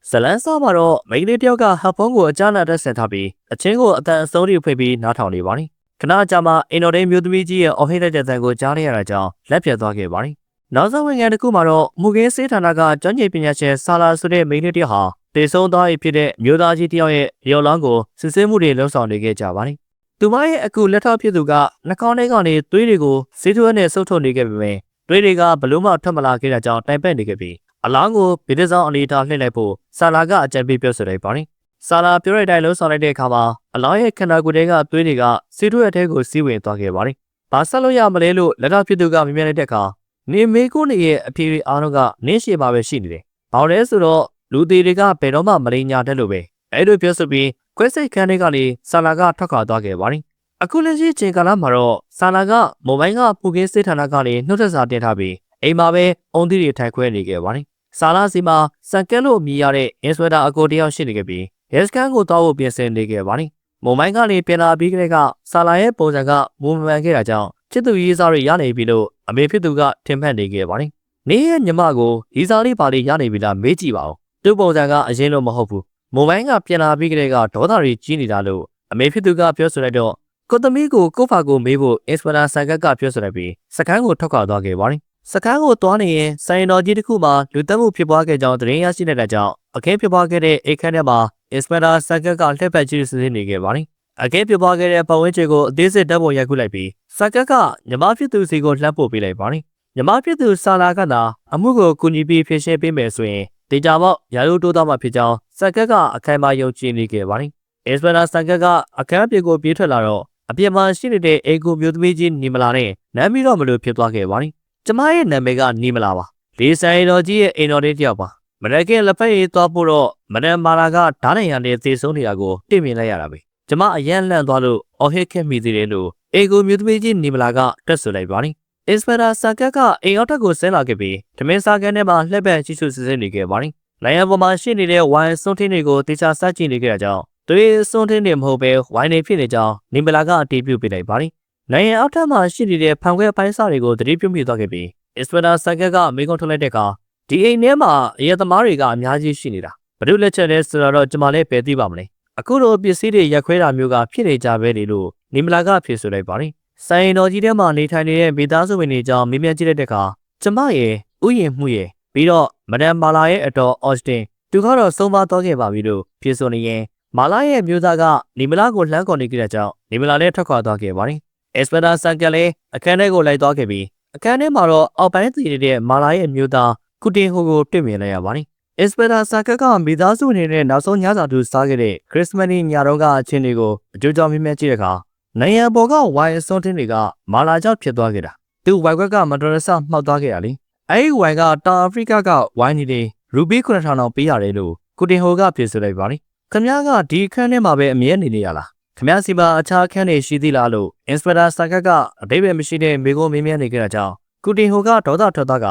ဇလန်းစားမှာတော့မိန်းလေးတယောက်ကဟပ်ဖုန်းကိုအကြမ်းနဲ့တက်ဆင်ထားပြီးအချင်းကိုအတန်အဆုံးထိဖိပြီးနားထောင်နေပါသည်ခဏကြာမှအင်တော်ဒိန်းမျိုးသမီးကြီးရဲ့အော်ဟစ်တဲ့တန်ကိုကြားလိုက်ရတာကြောင့်လက်ပြတ်သွားခဲ့ပါသည်နောက်ဆုံးဝင်ငန်းတစ်ခုမှာတော့မူကင်းစေးဌာနကကျွမ်းကျင်ပညာရှင်ဆာလာဆိုတဲ့မိန်းလေးတယောက်ဟာတေဆုံးသွားဖြစ်တဲ့မျိုးသားကြီးတယောက်ရဲ့ရုပ်လောင်းကိုစစ်ဆေးမှုတွေလှုပ်ဆောင်နေခဲ့ကြပါသည်သူမရဲ့အခုလက်ထောက်ဖြစ်သူကနှာခေါင်းထဲကနေသွေးတွေကိုစေးထွေးနဲ့ဆုပ်ထုတ်နေခဲ့ပေမဲ့သွေးတွေကဘလို့မှထွက်မလာခဲ့တာကြောင့်တိုင်ပတ်နေခဲ့ပြီးအလောင်းကိုဗီဒီဆောင်အနေထားလှည့်လိုက်ဖို့ဆာလာကအကြံပေးပြောဆိုလိုက်ပါတယ်။ဆာလာပြောတဲ့အတိုင်းလှုပ်ဆောင်လိုက်တဲ့အခါမှာအလောင်းရဲ့ခန္ဓာကိုယ်တွေကသွေးတွေကစေးထွေးအထဲကိုစီးဝင်သွားခဲ့ပါတယ်။ဘာဆက်လို့ရမလဲလို့လက်ထောက်ဖြစ်သူကမြင်မြင်လိုက်တဲ့အခါနေမေကိုနေရဲ့အဖြေတွေအားလုံးကနင်းရှည်ပါပဲရှိနေတယ်။ဘာလဲဆိုတော့လူသေးတွေကဘယ်တော့မှမလိညာတတ်လို့ပဲအဲ့လိုပြောဆိုပြီးခွဲစိတ်ခန်းထဲကနေဆာလာကထွက်ခွာသွားခဲ့ပါတယ်။အခုလက်ရှိချိန်ကာလမှာတော့ဆာလာကမိုဘိုင်းကပူကင်းစစ်ဌာနကနေနှုတ်ဆက်စာတင်ထားပြီးအိမ်မှာပဲအုံသီးတွေထိုင်ခွဲနေခဲ့ပါတယ်။ဆာလာစီမှာစံကဲလို့မြည်ရတဲ့အင်စပက်တာအကိုတယောက်ရှိနေခဲ့ပြီးရဲစခန်းကိုတောက်ဖို့ပြင်ဆင်နေခဲ့ပါတယ်။မိုဘိုင်းကနေပြန်လာပြီးကလေးကဆာလာရဲ့ပုံစံကမူမှန်ခဲ့တာကြောင့်ချစ်သူရေးစားတွေရနေပြီလို့အမေဖြစ်သူကထင်မှတ်နေခဲ့ပါတယ်။နေရဲ့ညီမကိုရေးစားလေးပါလေးရနေပြီလားမေးကြည့်ပါဦး။သူ့ပုံစံကအရင်လိုမဟုတ်ဘူး။မိုဘိုင်းကပြန်လာပြီးကလေးကဒေါသတွေကြီးနေတာလို့အမေဖြစ်သူကပြောဆိုလိုက်တော့ကိုသမီးကိုကိုဖာကိုမေးဖို့အင်စပက်တာဆန်ကက်ကပြောဆိုလိုက်ပြီးစခန်းကိုထွက်ခွာသွားခဲ့ပါတယ်။စခန်းကိုသွားနေရင်ဆိုင်တော်ကြီးတစ်ခုမှာလူတက်မှုဖြစ်ပွားခဲ့ကြောင်းသတင်းရရှိတဲ့ကြောင့်အခင်းဖြစ်ပွားခဲ့တဲ့အိတ်ခန်းထဲမှာအင်စပက်တာဆန်ကက်ကလှည့်ပတ်ကြည့်စစ်ဆေးနေခဲ့ပါတယ်။အခင်းဖြစ်ပွားခဲ့တဲ့ပတ်ဝန်းကျင်ကိုအသေးစိတ်တပ်ပေါ်ရိုက်ကူးလိုက်ပြီးဆန်ကက်ကညီမဖြစ်သူစီကိုလှမ်းပို့ပေးလိုက်ပါတယ်။ညီမဖြစ်သူဆာလာကသာအမှုကိုကူညီပြီးဖြေရှင်းပေးမယ်ဆိုရင်ဒေတာပေါက်ရာလူတိုးသားမှဖြစ်ကြောင်းဆန်ကက်ကအခိုင်အမာယုံကြည်နေခဲ့ပါတယ်။အင်စပက်တာဆန်ကက်ကအခန်းအပြင်ကိုပြေးထွက်လာတော့အပြင်မှာရှိနေတဲ့အေကူမျိုးသမီးကြီးနီမလာနဲ့နမ်းပြီးတော့မလို့ဖြစ်သွားခဲ့ပါတယ်။ကျမရဲ့နာမည်ကနီမလာပါ။လေးဆိုင်တော်ကြီးရဲ့အိမ်တော်လေးတယောက်ပါ။မရကင်လက်ဖက်ရည်သွားဖို့တော့မဒန်မာလာကဓာတ်နိုင်ရတဲ့သေဆုံးနေတာကိုသိမြင်လိုက်ရတာပဲ။ကျမအရန်လန့်သွားလို့အော်ဟစ်ခဲ့မိသေးတယ်လို့အေကူမျိုးသမီးကြီးနီမလာကတက်ဆိုလိုက်ပါတယ်။အင်စပက်တာဆန်ကက်ကအိမ်အောက်ထပ်ကိုဆင်းလာခဲ့ပြီးဓမင်းစားကန်းထဲမှာလှည့်ပတ်ကြည့်ရှုစစ်ဆေးနေခဲ့ပါတယ်။နိုင်ရပေါ်မှာရှိနေတဲ့ဝိုင်းစွန်းထင်းတွေကိုတေချာစကြည့်နေခဲ့တာကြောင့်သူရဲ့စွန်းထင်းတွေမဟုတ်ပဲဝိုင်းနေဖြစ်နေကြောင်းနီမလာကအတည်ပြုပေးလိုက်ပါတယ်။နိုင်ရအောက်ထပ်မှာရှိနေတဲ့ဖန်ခွဲပိုင်းစားတွေကိုသတိပြုမိသွားခဲ့ပြီးအင်စပက်တာဆန်ကက်ကမိကုံထုတ်လိုက်တဲ့အခါဒီအိမ်ထဲမှာအရက်သမားတွေကအများကြီးရှိနေတာဘယ်လိုလက်ချက်လဲဆိုတော့ကျွန်မလည်းပဲသိပါမလဲအခုလိုပစ္စည်းတွေရက်ခွဲတာမျိုးကဖြစ်နေကြပဲလေလို့နီမလာကဖြေဆိုလိုက်ပါတယ်ဆိုင်တော်ကြီးထဲမှာနေထိုင်နေတဲ့မိသားစုဝင်တွေကြောင့်မေးမြန်းကြည့်လိုက်တဲ့အခါကျမရဲ့ဥယျာဉ်မှုရဲ့ပြီးတော့မဒန်မာလာရဲ့အတော်အော့စတင်သူကတော့ဆုံးပါသွားခဲ့ပါပြီလို့ဖြေဆိုနေရင်မာလာရဲ့မျိုးသားကနီမလာကိုလှမ်းခေါ်နေကြတဲ့ကြောင့်နီမလာလည်းထွက်ခွာသွားခဲ့ပါတယ်အက်စပက်တာဆန်ကလည်းအခန်းထဲကိုလိုက်သွားခဲ့ပြီးအခန်းထဲမှာတော့အောက်ပိုင်းတည်နေတဲ့မာလာရဲ့မျိုးသားကုတင်ဟိုကိုတွေ့မြင်လိုက်ရပါတယ်အက်စပက်တာဆန်ကမိသားစုအနေနဲ့နောက်ဆုံးညစာတူစားခဲ့တဲ့ခရစ်စမတ်နေ့ညတော့ကအချင်းတွေကိုအကျိုးကြောင့်မြင်မြင်ကြည့်တဲ့အခါနိုင်ငံပေါ်ကဝိုင်စွန်းတင်းတွေကမာလာကြောင့်ဖြစ်သွားခဲ့တာသူဝိုင်ခွက်ကမတော်တဆမှောက်သွားခဲ့ရလေအဲဒီဝိုင်ကတောင်အာဖရိကကဝိုင်နေတယ်ရူဘီ9000တောင်ပေးရတယ်လို့ကုတင်ဟိုကပြောဆိုလိုက်ပါတယ်ခင်ဗျားကဒီအခန်းထဲမှာပဲအမြဲနေနေရလားခင်ဗျားစီမှာအခြားအခန်းတွေရှိသေးလားလို့အင်စပက်တာဆန်ကကအတိတ်ပဲမရှိတဲ့မိကိုမေးမြန်းနေကြတာကြောင့်ကုတင်ဟိုကဒေါသထွက်သွားက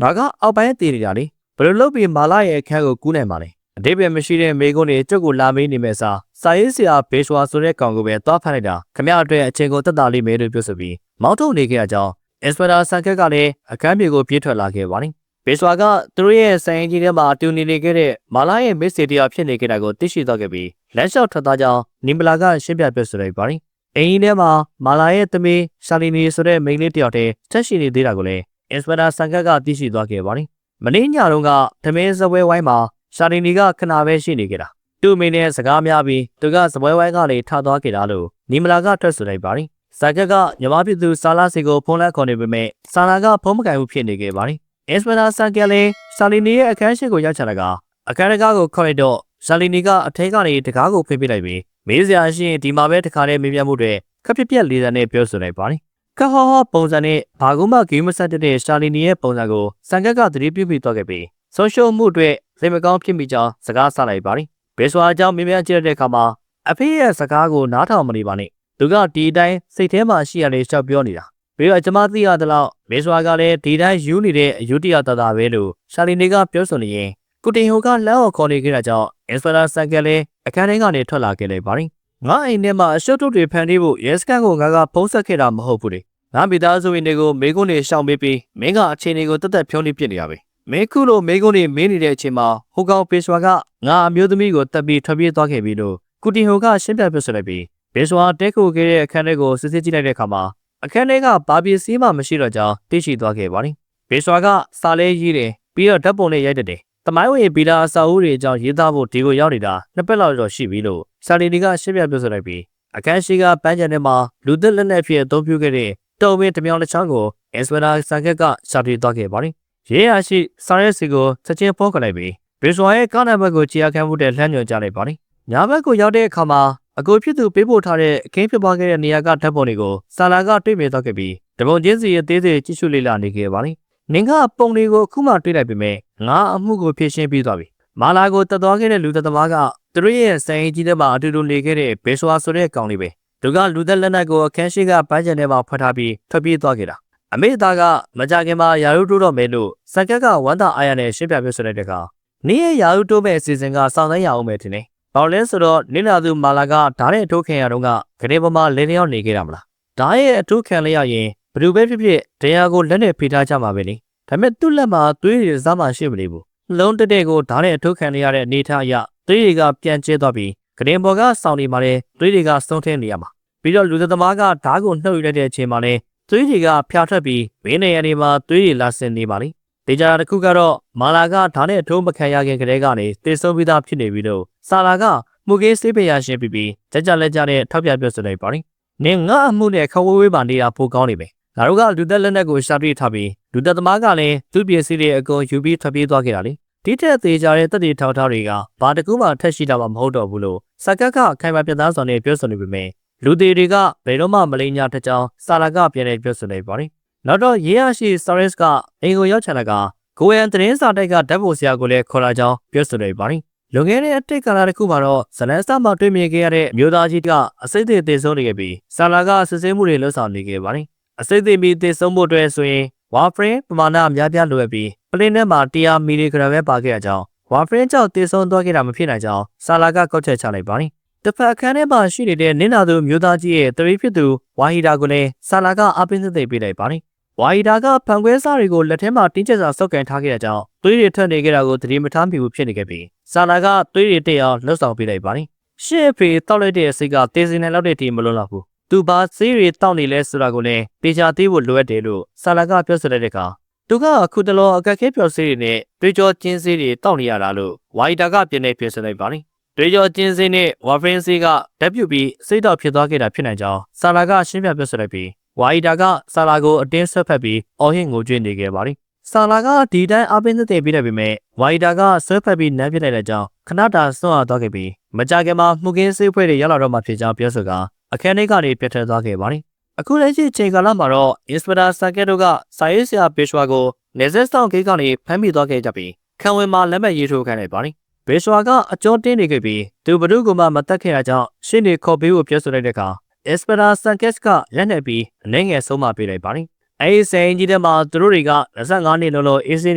ငါကအောက်ပိုင်းတည်နေတာလေဘယ်လိုလုပ်ပြီးမာလာရဲ့အခန်းကိုကူးနိုင်မှာလဲအတိတ်ပဲမရှိတဲ့မိကိုနေကြွက်ကိုလာမေးနေမဲ့စားစာရေးဆရာဘေရှွာဆိုတဲ့ကောင်ကိုပဲသွားဖမ်းလိုက်တာခင်ဗျားအတွက်အချိန်ကိုတက်တာလေးမဲလို့ပြောဆိုပြီးမောင်းထုတ်နေခဲ့ကြအောင်အင်စပက်တာဆန်ကက်ကလည်းအခန်းပြေကိုပြေးထွက်လာခဲ့ပါတယ်ဘေရှွာကသူတို့ရဲ့ဆိုင်ကြီးထဲမှာတူနေခဲ့တဲ့မာလာရဲ့မစ်စီတရာဖြစ်နေခဲ့တာကိုသိရှိသွားခဲ့ပြီးလမ်းလျှောက်ထွက်သွားကြောင်းနီမလာကရှင်းပြပြောဆိုလိုက်ပါတယ်အိမ်ကြီးထဲမှာမာလာရဲ့သမီးရှာလီနီဆိုတဲ့မိန်းလေးတယောက်တည်းချက်ရှိနေသေးတာကိုလည်းအင်စပက်တာဆန်ကက်ကသိရှိသွားခဲ့ပါတယ်မင်းညတုန်းကသမင်းစပွဲဝိုင်းမှာရှာလီနီကခဏပဲရှိနေခဲ့တာသူ့မိနဲ့စကားများပြီးသူကစပွဲဝိုင်းကနေထသွားခဲ့တာလို့နီမလာကထွက်ဆိုလိုက်ပါတယ်ဆန်ကက်ကညီမဖြစ်သူဆာလာစီကိုဖုန်းလက်ခေါ်နေပေမဲ့ဆာလာကဖုန်းမကင်ဘူးဖြစ်နေခဲ့ပါတယ်အင်စပက်တာဆန်ကက်လည်းရှာလီနီရဲ့အခန်းရှိကိုရောက်ချလာကအခန်းတကားကိုခေါ်လိုက်တော့ရှာလီနီကအထဲကနေတကားကိုဖိပြလိုက်ပြီးမေးစရာရှိရင်ဒီမှာပဲတခါတည်းမေးမြန်းမှုတွေခက်ပြက်ပြက်လေးစားနဲ့ပြောဆိုလိုက်ပါတယ်ကဟောပုံစံနဲ့ဘာကူမှဂိမ်းမဆက်တဲ့ရှာလီနီရဲ့ပုံစံကိုဆန်ကက်ကသတိပြုပြီးသွားခဲ့ပြီးဆုံးရှုံးမှုတွေစိတ်မကောင်းဖြစ်မိကြောင်းစကားဆလိုက်ပါတယ်ဘေဆွာအကြောင်းမေးမြန်းကြည့်တဲ့အခါမှာအဖေရဲ့စကားကိုနားထောင်မနေပါနဲ့သူကဒီအတိုင်းစိတ်ထဲမှာရှိရလေရှောက်ပြောနေတာပြီးတော့ကျွန်မသိရသလောက်ဘေဆွာကလည်းဒီတိုင်းယူနေတဲ့အယူတရားတသားပဲလို့ရှာလီနီကပြောဆိုနေရင်ကုတင်ဟိုကလမ်းကိုခေါ်နေခဲ့တာကြောင့်အင်စပက်တာဆန်ကက်လည်းအခန်းထဲကနေထွက်လာခဲ့လိုက်ပါတယ်ငါအိမ်ထဲမှာအရှုပ်ထုတ်တွေဖန်တီးဖို့ရဲစခန်းကိုငါကဖုံးဆက်ခဲ့တာမဟုတ်ဘူးလေငါမိသားစုဝင်တွေကိုမိကုန်းတွေရှောင်ပေးပြီးမင်းကအချိန်တွေကိုတက်တက်ဖြုံးနေပြစ်နေရပဲမ မင်းခုလိုမိကုန်းနေမင်းနေတဲ့အချိန်မှာဟိုကောင်ပေဆွာကငါအမျိုးသမီးကိုတပ်ပြီးထွက်ပြေးသွားခဲ့ပြီလို့ကုတင်ဟိုကရှင်းပြပြဆိုလိုက်ပြီးပေဆွာတဲခိုခဲ့တဲ့အခန်းထဲကိုစစ်စစ်ကြည့်လိုက်တဲ့အခါမှာအခန်းထဲကဘာပစ္စည်းမှမရှိတော့ကြောင်းသိရှိသွားခဲ့ပါတယ်ပေဆွာကစာလဲရေးတယ်ပြီးတော့ဓာတ်ပုံနဲ့ရိုက်တယ်တမိုင်းဝင်ဗီလာအစာအုပ်တွေအကြောင်းရေးသားဖို့ဒီကိုရောက်နေတာနှစ်ပတ်လောက်တော့ရှိပြီလို့စာလီနီကရှင်းပြပြဆိုလိုက်ပြီးအခန်းရှိကပန်းချန်ထဲမှာလူသက်လက်နဲ့ဖြစ်အသုံးပြုခဲ့တဲ့တုံမင်းတမြောင်တစ်ချောင်းကိုအက်စပရာဆန်ကက်ကရှာတွေ့သွားခဲ့ပါတယ်ရေးရရှိစာရဲစီကိုချက်ချင်းဖောက်ခလိုက်ပြီးဘေဆွာရဲ့ကားနံပါတ်ကိုကြီးအခမ်းမှုတဲ့လှမ်းညွှန်ကြားလိုက်ပါတယ်။ညာဘက်ကိုရောက်တဲ့အခါမှာအကိုဖြစ်သူပေးပို့ထားတဲ့အခင်းဖြစ်ပွားခဲ့တဲ့နေရာကဓာတ်ပုံတွေကိုစာလာကတွေ့မြင်သွားခဲ့ပြီးတပုံချင်းစီရဲ့သေးသေးကြည့်ရှုလေ့လာနေခဲ့ပါတယ်။နင်ကပုံတွေကိုအခုမှတွေ့လိုက်ပေမဲ့ငါအမှုကိုဖြေရှင်းပြီးသွားပြီ။မာလာကိုတတ်သွားခဲ့တဲ့လူသက်သမားကသူတို့ရဲ့စိုင်းကြီးထဲမှာအတူတူနေခဲ့တဲ့ဘေဆွာဆိုတဲ့ကောင်လေးပဲ။သူကလူသက်လက်နက်ကိုအခန်းရှိကပန်းချန်ထဲမှာဖွက်ထားပြီးထွက်ပြေးသွားခဲ့တာ။အမေသားကမကြခင်မှာယာရုတိုးတော့မယ်လို့စံကက်ကဝမ်းသာအားရနဲ့ရှင်းပြပြဆိုလိုက်တဲ့အခါနင်းရဲ့ယာရုတိုးမဲ့အစီအစဉ်ကစောင့်သိမ်းရအောင်မယ်ထင်တယ်။ဘာလို့လဲဆိုတော့နင်းလာသူမာလာကဓာတ်နဲ့အထိုးခံရတော့ကဂရေပေါ်မှာလဲလျောင်းနေခဲ့တာမလား။ဓာတ်ရဲ့အထိုးခံလိုက်ရရင်ဘယ်လိုပဲဖြစ်ဖြစ်တရားကိုလက်နဲ့ဖိထားကြမှာပဲလေ။ဒါပေမဲ့သူ့လက်မှာသွေးတွေစားမှရှိမနေဘူး။လုံးတက်တဲ့ကိုဓာတ်နဲ့အထိုးခံရတဲ့အနေထားအရသွေးတွေကပြန်ကျဲသွားပြီးဂရေပေါ်ကစောင့်နေမှလည်းသွေးတွေကစုံထင်းနေရမှာ။ပြီးတော့လူသက်သမားကဓာတ်ကိုနှုတ်ယူလိုက်တဲ့အချိန်မှာလည်းသွေးတွေကဖျားထွက်ပြီးမင်းနေရာတွေမှာသွေးတွေလာဆင်နေပါလိမ့်။ဒေကြတာတစ်ခုကတော့မာလာကဓာတ်နဲ့အထိုးမခံရခင်ကတည်းကနေတေဆုံးပြီးသားဖြစ်နေပြီလို့ဆာလာကမှုကင်းစေးပရရှင်ပြီးကြကြလက်ကြနဲ့ထောက်ပြပြောဆိုလိုက်ပါလိမ့်။နင်ငါအမှုနဲ့ခဝေးဝေးပါနေတာပိုကောင်းနေပဲ။ငါတို့ကလူသက်လက်နက်ကိုရှာတွေ့ထားပြီးလူသက်သမားကလည်းသူ့ပစ္စည်းတွေအကုန်ယူပြီးထွက်ပြေးသွားခဲ့တာလေ။ဒီထက်သေးကြတဲ့တက်တီထောက်ထားတွေကဘာတကူမှထက်ရှိတာမှမဟုတ်တော့ဘူးလို့စကက်ကခိုင်မာပြတ်သားစွာနဲ့ပြောဆိုနေပေမဲ့လူသေးတွေကဘယ်တော့မှမလိမ်ညာတကြောင်စာလာကပြန်လည်ပြောဆိုလိုက်ပါတယ်။နောက်တော့ရေးရရှိ Saris ကအင်ကိုရောက်ချင်တာကကိုရန်သတင်းစာတိုက်ကဓာတ်ပုံဆရာကိုလည်းခေါ်လာကြောင်းပြောဆိုလိုက်ပါတယ်။လွန်ခဲ့တဲ့အတိတ်ကာလတစ်ခုမှာတော့ဇလန်စတာမှာတွေ့မြင်ခဲ့ရတဲ့အမျိုးသားကြီးကအစိတ်သေးသေးဆုံးနေခဲ့ပြီးစာလာကစစ်ဆေးမှုတွေလှုပ်ဆောင်နေခဲ့ပါတယ်။အစိတ်သေးပြီးသေဆုံးမှုအတွက်ဆိုရင်ဝါဖရင်ပမာဏအများပြားလိုအပ်ပြီးပလင်းထဲမှာ100မီလီဂရမ်ပဲပါခဲ့တဲ့အကြောင်းဝါဖရင်ကြောင့်သေဆုံးသွားခဲ့တာမဖြစ်နိုင်ကြောင်းစာလာကကောက်ချက်ချလိုက်ပါတယ်။တစ်ဖက်အခန်းထဲမှာရှိနေတဲ့နင်းနာသူမျိုးသားကြီးရဲ့တရီဖြစ်သူဝါဟီဒါကိုလည်းဆာလာကအပင်းသက်သိပေးလိုက်ပါတယ်။ဝါဟီဒါကဖန်ခွဲစားတွေကိုလက်ထဲမှာတင်းကျပ်စွာစုပ်ကန်ထားခဲ့တဲ့ကြောင့်သွေးတွေထွက်နေခဲ့တာကိုသတိမထားမိဘူးဖြစ်နေခဲ့ပြီးဆာလာကသွေးတွေတက်အောင်လှုပ်ဆောင်ပေးလိုက်ပါတယ်။ရှေ့အဖေတောက်လိုက်တဲ့အစိတ်ကတေးစင်နဲ့လောက်တဲ့တီမလွန်လောက်ဘူး။သူဘာဆေးတွေတောက်နေလဲဆိုတာကိုလည်းတေချာသေးဖို့လိုအပ်တယ်လို့ဆာလာကပြောဆိုလိုက်တဲ့အခါသူကအခုတလောအကက်ခဲပြော်ဆေးတွေနဲ့တွေးကြောကျင်းဆေးတွေတောက်နေရတာလို့ဝါဟီဒါကပြန်နေပြောဆိုလိုက်ပါတယ်။တွေးကြောကျင်းဆေးနဲ့ဝါဖရင်ဆေးကဓာတ်ပြုတ်ပြီးစိတ်တော့ဖြစ်သွားခဲ့တာဖြစ်နိုင်ကြောင်းဆာလာကရှင်းပြပြောဆိုလိုက်ပြီးဝါဟီဒါကဆာလာကိုအတင်းဆွဲဖက်ပြီးအော်ဟစ်ငိုကြွေးနေခဲ့ပါတယ်။ဆာလာကဒီတိုင်းအပင်းသက်သိပေးတယ်ပေမဲ့ဝါဟီဒါကဆွဲဖက်ပြီးနမ်းပြလိုက်တဲ့ကြောင်းခဏတာဆွန့်အားသွားခဲ့ပြီးမကြခင်မှာမှုကင်းဆေးဖွဲ့တွေရောက်လာတော့မှဖြစ်ကြောင်းပြောဆိုကအခန်းထဲကနေပြတ်ထွက်သွားခဲ့ပါတယ်။အခုလက်ရှိချိန်ကာလမှာတော့အင်စပရာဆာကက်တို့ကစာရေးဆရာဘေရှွာကိုနေဆက်ဆောင်ဂိတ်ကနေဖမ်းမိသွားခဲ့ကြပြီးခံဝင်မှာလက်မှတ်ရေးထိုးခိုင်းလိုက်ပါတယ်။ဘေရှွာကအကျော်တင်းနေခဲ့ပြီးသူဘ누구မှမတက်ခဲ့တာကြောင့်ရှင်းနေခေါ်ပေးဖို့ပြောဆိုလိုက်တဲ့အခါအက်စပရာဆန်ကက်ကလက်နဲ့ပြီးအနေငယ်ဆုံးမပေးလိုက်ပါတယ်။အဲဒီစိန်ကြီးထဲမှာသူတို့တွေက25နှစ်လုံးအေးဆေး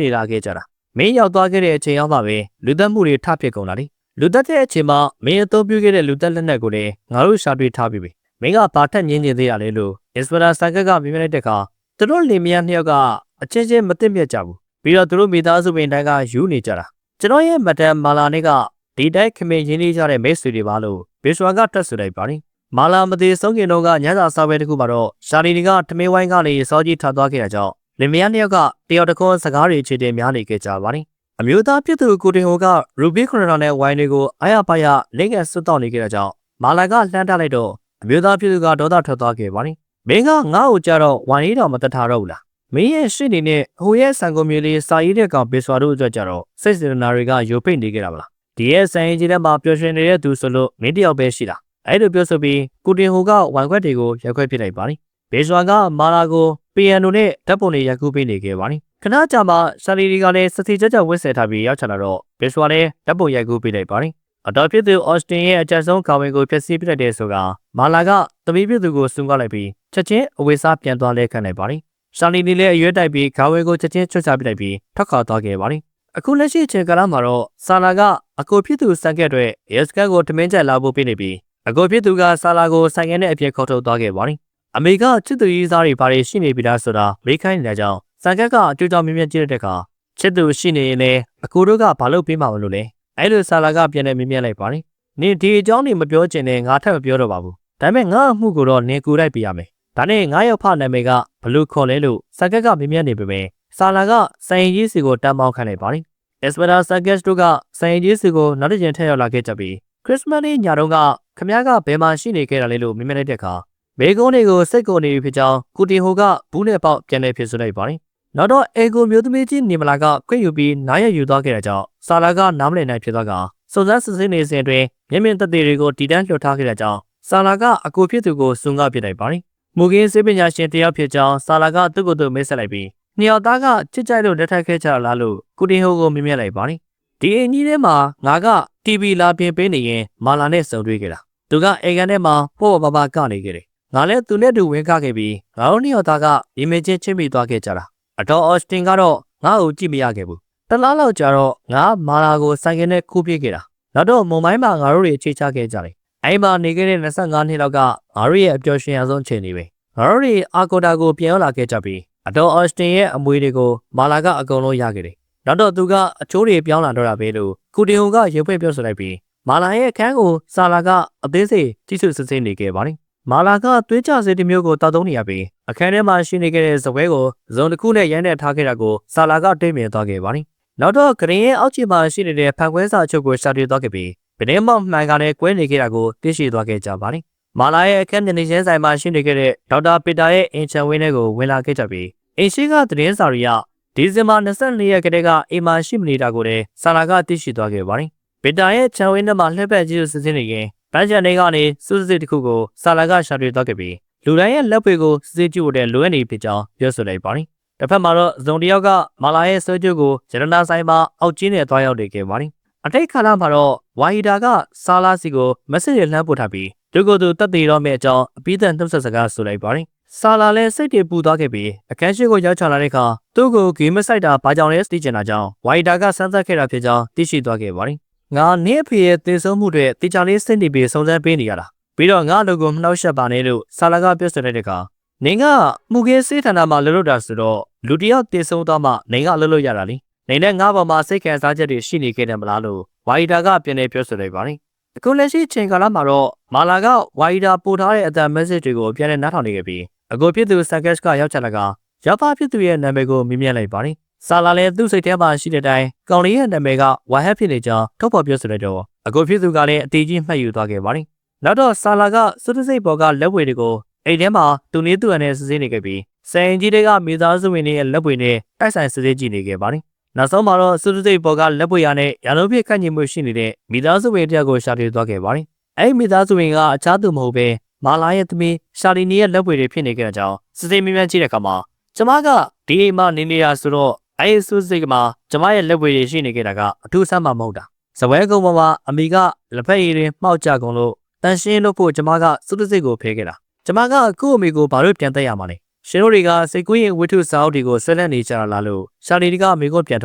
နေလာခဲ့ကြတာ။မင်းရောက်သွားခဲ့တဲ့အချိန်ရောက်မှပဲလူသက်မှုတွေထဖြစ်ကုန်လာတယ်။လူသက်တဲ့အချိန်မှာမင်းအသုံးပြုခဲ့တဲ့လူသက်လက်နက်ကိုလည်းငါတို့ရှာတွေ့ထားပြီ။မင်းကဘာထက်ညင်းနေသေးရလဲလို့အက်စပရာဆန်ကက်ကမြင်လိုက်တဲ့အခါသူတို့လင်မယားနှစ်ယောက်ကအချင်းချင်းမသိမြတ်ကြဘူးပြီးတော့သူတို့မိသားစုဝင်တိုင်းကယူနေကြတာကျွန်တော်ရဲ့မဒမ်မာလာနဲ့ကဒီတိုက်ခမင်းရင်းနှီးကြတဲ့မိတ်ဆွေတွေပါလို့ဘေရှွာကတက်ဆိုလိုက်ပါတယ်မာလာမသေးဆုံးခင်တော့ကညစာစားပွဲတစ်ခုမှာတော့ရှာလီနီကထမင်းဝိုင်းကနေစောကြီးထသွားခဲ့တာကြောင့်လင်မယားနှစ်ယောက်ကတယောက်တစ်ခွန်းစကားတွေအခြေတင်များနေခဲ့ကြပါတယ်အမျိုးသားဖြစ်သူကိုတင်ဟိုကရူဘီခရိုနာနဲ့ဝိုင်းတွေကိုအားရပါရလိမ့်ငယ်ဆွတ်တောက်နေခဲ့တာကြောင့်မာလာကလှမ်းတက်လိုက်တော့အမျိုးသားဖြစ်သူကဒေါသထွက်သွားခဲ့ပါတယ်မင်းကငါ့ကိုကြတော့ဝိုင်းလေးတော်မတထားတော့ဘူးလားမင်းရဲ့ရှစ်နေနဲ့ဟိုရဲ့ဆန်ကုန်မျိုးလေးစာရေးတဲ့ကောင်ဘေဆွာတို့အတွက်ကြတော့စိတ်စေတနာတွေကယိုပိတ်နေကြတာမလားဒီရဲ့ဆန်ရင်ကြီးထဲမှာပျော်ရွှင်နေတဲ့သူဆိုလို့မင်းတယောက်ပဲရှိတာအဲ့လိုပြောဆိုပြီးကိုတင်ဟိုကဝိုင်ခွက်တွေကိုရက်ခွက်ဖြစ်လိုက်ပါလိဘေဆွာကမာလာကိုပီယန်နိုနဲ့ဓာတ်ပုံတွေရိုက်ကူးပေးနေခဲ့ပါလိခဏကြာမှဆာလီဒီကလည်းစစီကြကြဝစ်ဆယ်ထားပြီးရောက်ချလာတော့ဘေဆွာလည်းဓာတ်ပုံရိုက်ကူးပေးလိုက်ပါလိအတော်ဖြစ်သူအော်စတင်ရဲ့အကြဆုံးခေါင်းဝင်ကိုဖျက်ဆီးပစ်တဲ့ဆိုတာမာလာကသမီးဖြစ်သူကိုစွန့်ကောက်လိုက်ပြီးချက်ချင်းအဝေးစားပြန်သွားလဲခံလိုက်ပါလိရှာလီနီလည်းအရွယ်တိုက်ပြီးခေါင်းဝဲကိုချက်ချင်းချွတ်ချပစ်လိုက်ပြီးထွက်ခွာသွားခဲ့ပါတယ်။အခုလက်ရှိအချိန်ကာလမှာတော့ဆာလာကအကိုဖြစ်သူစံကက်တွေရဲစကန်ကိုထမင်းကြိုက်လာဖို့ပေးနေပြီးအကိုဖြစ်သူကဆာလာကိုဆိုင်ငယ်နဲ့အပြည့်ခေါ်ထုတ်သွားခဲ့ပါတယ်။အမေကချစ်သူရေးစားတွေဘာတွေရှိနေပြီလားဆိုတာမေးခိုင်းနေတဲ့ကြောင့်စံကက်ကအကျိုးကြောင့်မြင်မြင်ကြည့်တဲ့အခါ ချစ်သူရှိနေရင်လည်းအကိုတို့ကဘာလို့ပေးမှာမလို့လဲအဲ့လိုဆာလာကပြန်နေမြင်မြင်လိုက်ပါတယ်နင်ဒီအကြောင်းနေမပြောချင်နဲ့ငါထပ်မပြောတော့ပါဘူးဒါပေမဲ့ငါအမှုကိုတော့နင်ကူလိုက်ပြရမယ်ဒါနဲ့ငါရောက်ဖနာမည်ကဘလို့ခေါ်လဲလို့စကက်ကမြင်မြင်နေပေမဲ့ဆာလာကစိုင်ကြီးစီကိုတမ်းပေါင်းခံလိုက်ပါတယ်အက်စပရာစကက်တို့ကစိုင်ကြီးစီကိုနောက်တစ်ချိန်ထပ်ရောက်လာခဲ့ကြပြီးခရစ်စမတ်နေ့ညတုန်းကခမည်းကဘယ်မှာရှိနေခဲ့တာလဲလို့မြင်မြင်လိုက်တဲ့အခါဘေကုန်းတွေကိုစိတ်ကုန်နေပြီဖြစ်ကြောင်းကူတီဟိုကဘူးနဲ့ပေါက်ပြန်လည်ဖြစ်ဆိုလိုက်ပါတယ်နောက်တော့အေဂိုမျိုးသမီးကြီးနေမလာကခွင့်ယူပြီးနားရယူသွားခဲ့တဲ့ကြောင့်ဆာလာကနားမလည်နိုင်ဖြစ်သွားကစုံစမ်းစစ်ဆေးနေစဉ်အတွင်းမျက်မြင်သက်သေတွေကိုတီတန်းလွှတ်ထားခဲ့တဲ့ကြောင့်ဆာလာကအကူဖြစ်သူကိုစုံကားပြလိုက်ပါတယ်။မူကင်းစေပညာရှင်တယောက်ဖြစ်ကြောင်းဆာလာကသူ့ကိုယ်သူမိတ်ဆက်လိုက်ပြီးနှစ်ယောက်သားကချစ်ကြိုက်လို့လက်ထပ်ခဲ့ကြလားလို့ကူတင်ဟိုကိုမြင်မြင်လိုက်ပါတယ်။ဒီအင်ကြီးထဲမှာငါက TV လာပြင်ပေးနေရင်မာလာနဲ့စုံတွေ့ခဲ့တာ။သူကအေကန်ထဲမှာပေါ့ပါပါကနေခဲ့တယ်။ငါလည်းသူနဲ့တူဝင်ကားခဲ့ပြီးငါတို့နှစ်ယောက်သားကရေမချင်းချင်းမိသွားခဲ့ကြတာ။အတော်အော်စတင်ကတော့ငါ့ကိုကြည့်မရခဲ့ဘူး။တလားလောက်ကြာတော့ငါမာလာကိုဆိုင်ကယ်နဲ့ကူးပြေးခဲ့တာ။နောက်တော့မွန်မိုင်းမှာငါတို့တွေအခြေချခဲ့ကြတယ်။အဲ့မှာနေခဲ့တဲ့25နှစ်လောက်ကငါတို့ရဲ့အပျော်ရွှင်ရဆုံးချိန်တွေပဲ။ငါတို့တွေအာကိုတာကိုပြန်ရောက်လာခဲ့ကြပြီးအတော်အော်စတင်ရဲ့အမွေတွေကိုမာလာကအကုန်လုံးရခဲ့တယ်။နောက်တော့သူကအချိုးတွေပြောင်းလာတော့တာပဲလို့ကူတီဟိုကရေဖွင့်ပြောဆိုလိုက်ပြီးမာလာရဲ့အခန်းကိုဆာလာကအသေးစိတ်ကြည့်ရှုစစ်ဆေးနေခဲ့ပါတယ်။မာလာကသွေးကြစေတစ်မျိုးကိုတောက်သုံးနေရပြီးအခန်းထဲမှာရှိနေခဲ့တဲ့ဇပွဲကိုဇုံတစ်ခုနဲ့ရိုင်းနေထားခဲ့တာကိုဆာလာကတွေ့မြင်သွားခဲ့ပါတယ်။နောက်တော့ဂရင်ရဲ့အောက်ခြေမှာရှိနေတဲ့ဖန်ခွဲစာချုပ်ကိုရှာတွေ့သွားခဲ့ပြီးဗနေမောက်မှန်ကနေကွဲနေခဲ့တာကိုသိရှိသွားခဲ့ကြပါတယ်။မာလာရဲ့အခန်းနေချင်းဆိုင်မှာရှိနေခဲ့တဲ့ဒေါက်တာပီတာရဲ့အင်ချန်ဝင်းတွေကိုဝင်လာခဲ့ကြပြီးအင်ရှိကသတင်းစာရီကဒီဇင်ဘာ24ရက်ကတည်းကအိမ်မှာရှိမနေတာကိုလည်းဆာလာကသိရှိသွားခဲ့ပါတယ်။ပီတာရဲ့ချန်ဝင်းထဲမှာလှည့်ပတ်ကြည့်လို့စစ်ဆေးနေရင်ပန်းချန်တွေကနေစူးစစ်တစ်ခုကိုဆာလာကရှာတွေ့သွားခဲ့ပြီးလူတိုင်းရဲ့လက်ပွေကိုစစ်ဆေးကြည့်ဖို့တဲ့လိုအပ်နေဖြစ်ကြောင်းပြောဆိုလိုက်ပါတယ်။တစ်ဖက်မှာတော့ဇုံတယောက်ကမာလာရဲ့ဆွဲကြိုးကိုဂျရနာဆိုင်မှာအောက်ကျင်းနဲ့သွားရောက်နေခဲ့ပါတယ်။အတိတ်ခါလာမှာတော့ဝါဟီဒါကဆာလာစီကိုမက်ဆေ့ချ်လှမ်းပို့ထားပြီးသူကိုယ်သူတက်တည်တော့မယ့်အကြောင်းအပိသက်နှုတ်ဆက်စကားဆိုလိုက်ပါတယ်။ဆာလာလည်းစိတ်တွေပူသွားခဲ့ပြီးအခန်းရှိကိုရောက်ချလာတဲ့အခါသူ့ကိုဂေးမဆိုင်တာဘာကြောင့်လဲသိချင်တာကြောင့်ဝါဟီဒါကစမ်းသပ်ခဲ့တာဖြစ်ကြောင်းသိရှိသွားခဲ့ပါတယ်။ငါနင့်အဖေရဲ့သေဆုံးမှုတွေတေချာလေးစိတ်နေပြီးစုံစမ်းပေးနေရတာပြီးတော့ငါတို့ကိုမနှောက်ယှက်ပါနဲ့လို့ဆာလာကပြောဆိုတဲ့အခါနင်ကမှုခင်းစေးဌာနမှာလှုပ်လှုပ်တာဆိုတော့လူတယောက်တေဆုံးသွားမှနင်ကလှုပ်လှုပ်ရတာလေနေနဲ့ငါ့ဘော်မှာစိတ်ခံစားချက်တွေရှိနေခဲ့တယ်မလားလို့ဝါဟီဒါကပြန်နေပြောဆိုလိုက်ပါတယ်အခုလက်ရှိချိန်ကာလမှာတော့မာလာကဝါဟီဒါပို့ထားတဲ့အသံ message တွေကိုပြန်နေနားထောင်နေခဲ့ပြီးအခုဖြစ်သူစကက်ကရောက်ချလာကရပ်ဖဖြစ်သူရဲ့နာမည်ကိုမြင်မြင်လိုက်ပါတယ်ဆာလာလည်းသူ့စိတ်ထဲမှာရှိတဲ့အတိုင်းကောင်လေးရဲ့နာမည်ကဝါဟက်ဖြစ်နေကြောင်းထုတ်ဖော်ပြောဆိုလိုက်တော့အခုဖြစ်သူကလည်းအတီးကြီးမှတ်ယူသွားခဲ့ပါတယ်နောက်တော့ဆာလာကစွတ်စိတ်ပေါ်ကလက်ဝဲတွေကိုအိမ်ထဲမှာသူနည်းသူ့အနေနဲ့စစ်ဆေးနေခဲ့ပြီးစံကြီးတွေကမိသားစုဝင်တွေရဲ့လက်ဝဲနဲ့တိုက်ဆိုင်စစ်ဆေးကြည့်နေခဲ့ပါတယ်နောက်ဆုံးမှာတော့စွတ်စိတ်ပေါ်ကလက်ဝဲရနဲ့ရန်လုံးပြည့်ခန့်ညီမှုရှိနေတဲ့မိသားစုဝင်တယောက်ကိုရှာတွေ့သွားခဲ့ပါတယ်အဲ့မိသားစုဝင်ကအခြားသူမဟုတ်ပဲမာလာရဲ့သမီးရှာလီနီရဲ့လက်ဝဲတွေဖြစ်နေခဲ့တဲ့အကြောင်းစစ်ဆေးမြင်မြင်ကြည့်တဲ့အခါမှာကျမကဒီအိမ်မှာနေနေတာဆိုတော့အဲ့စွတ်စိတ်ကမှာကျမရဲ့လက်ဝဲတွေရှိနေခဲ့တာကအထူးဆန်းမှမဟုတ်တာဇပွဲကုန်းပေါ်မှာအမိကလက်ဖက်ရည်တွေမှောက်ကြကုန်လို့တန်ရှင်းလို့ဖို့ကျမကစွတ်စိတ်ကိုဖဲခဲ့တာကျမကကို့အမိကိုဘာလို့ပြန်တက်ရမှာလဲရှင်တို့တွေကစိတ်ကူးရင်ဝိထုစာအုပ်တွေကိုဆက်လက်နေကြတာလားလို့ရှာလီကမိကိုပြန်ထု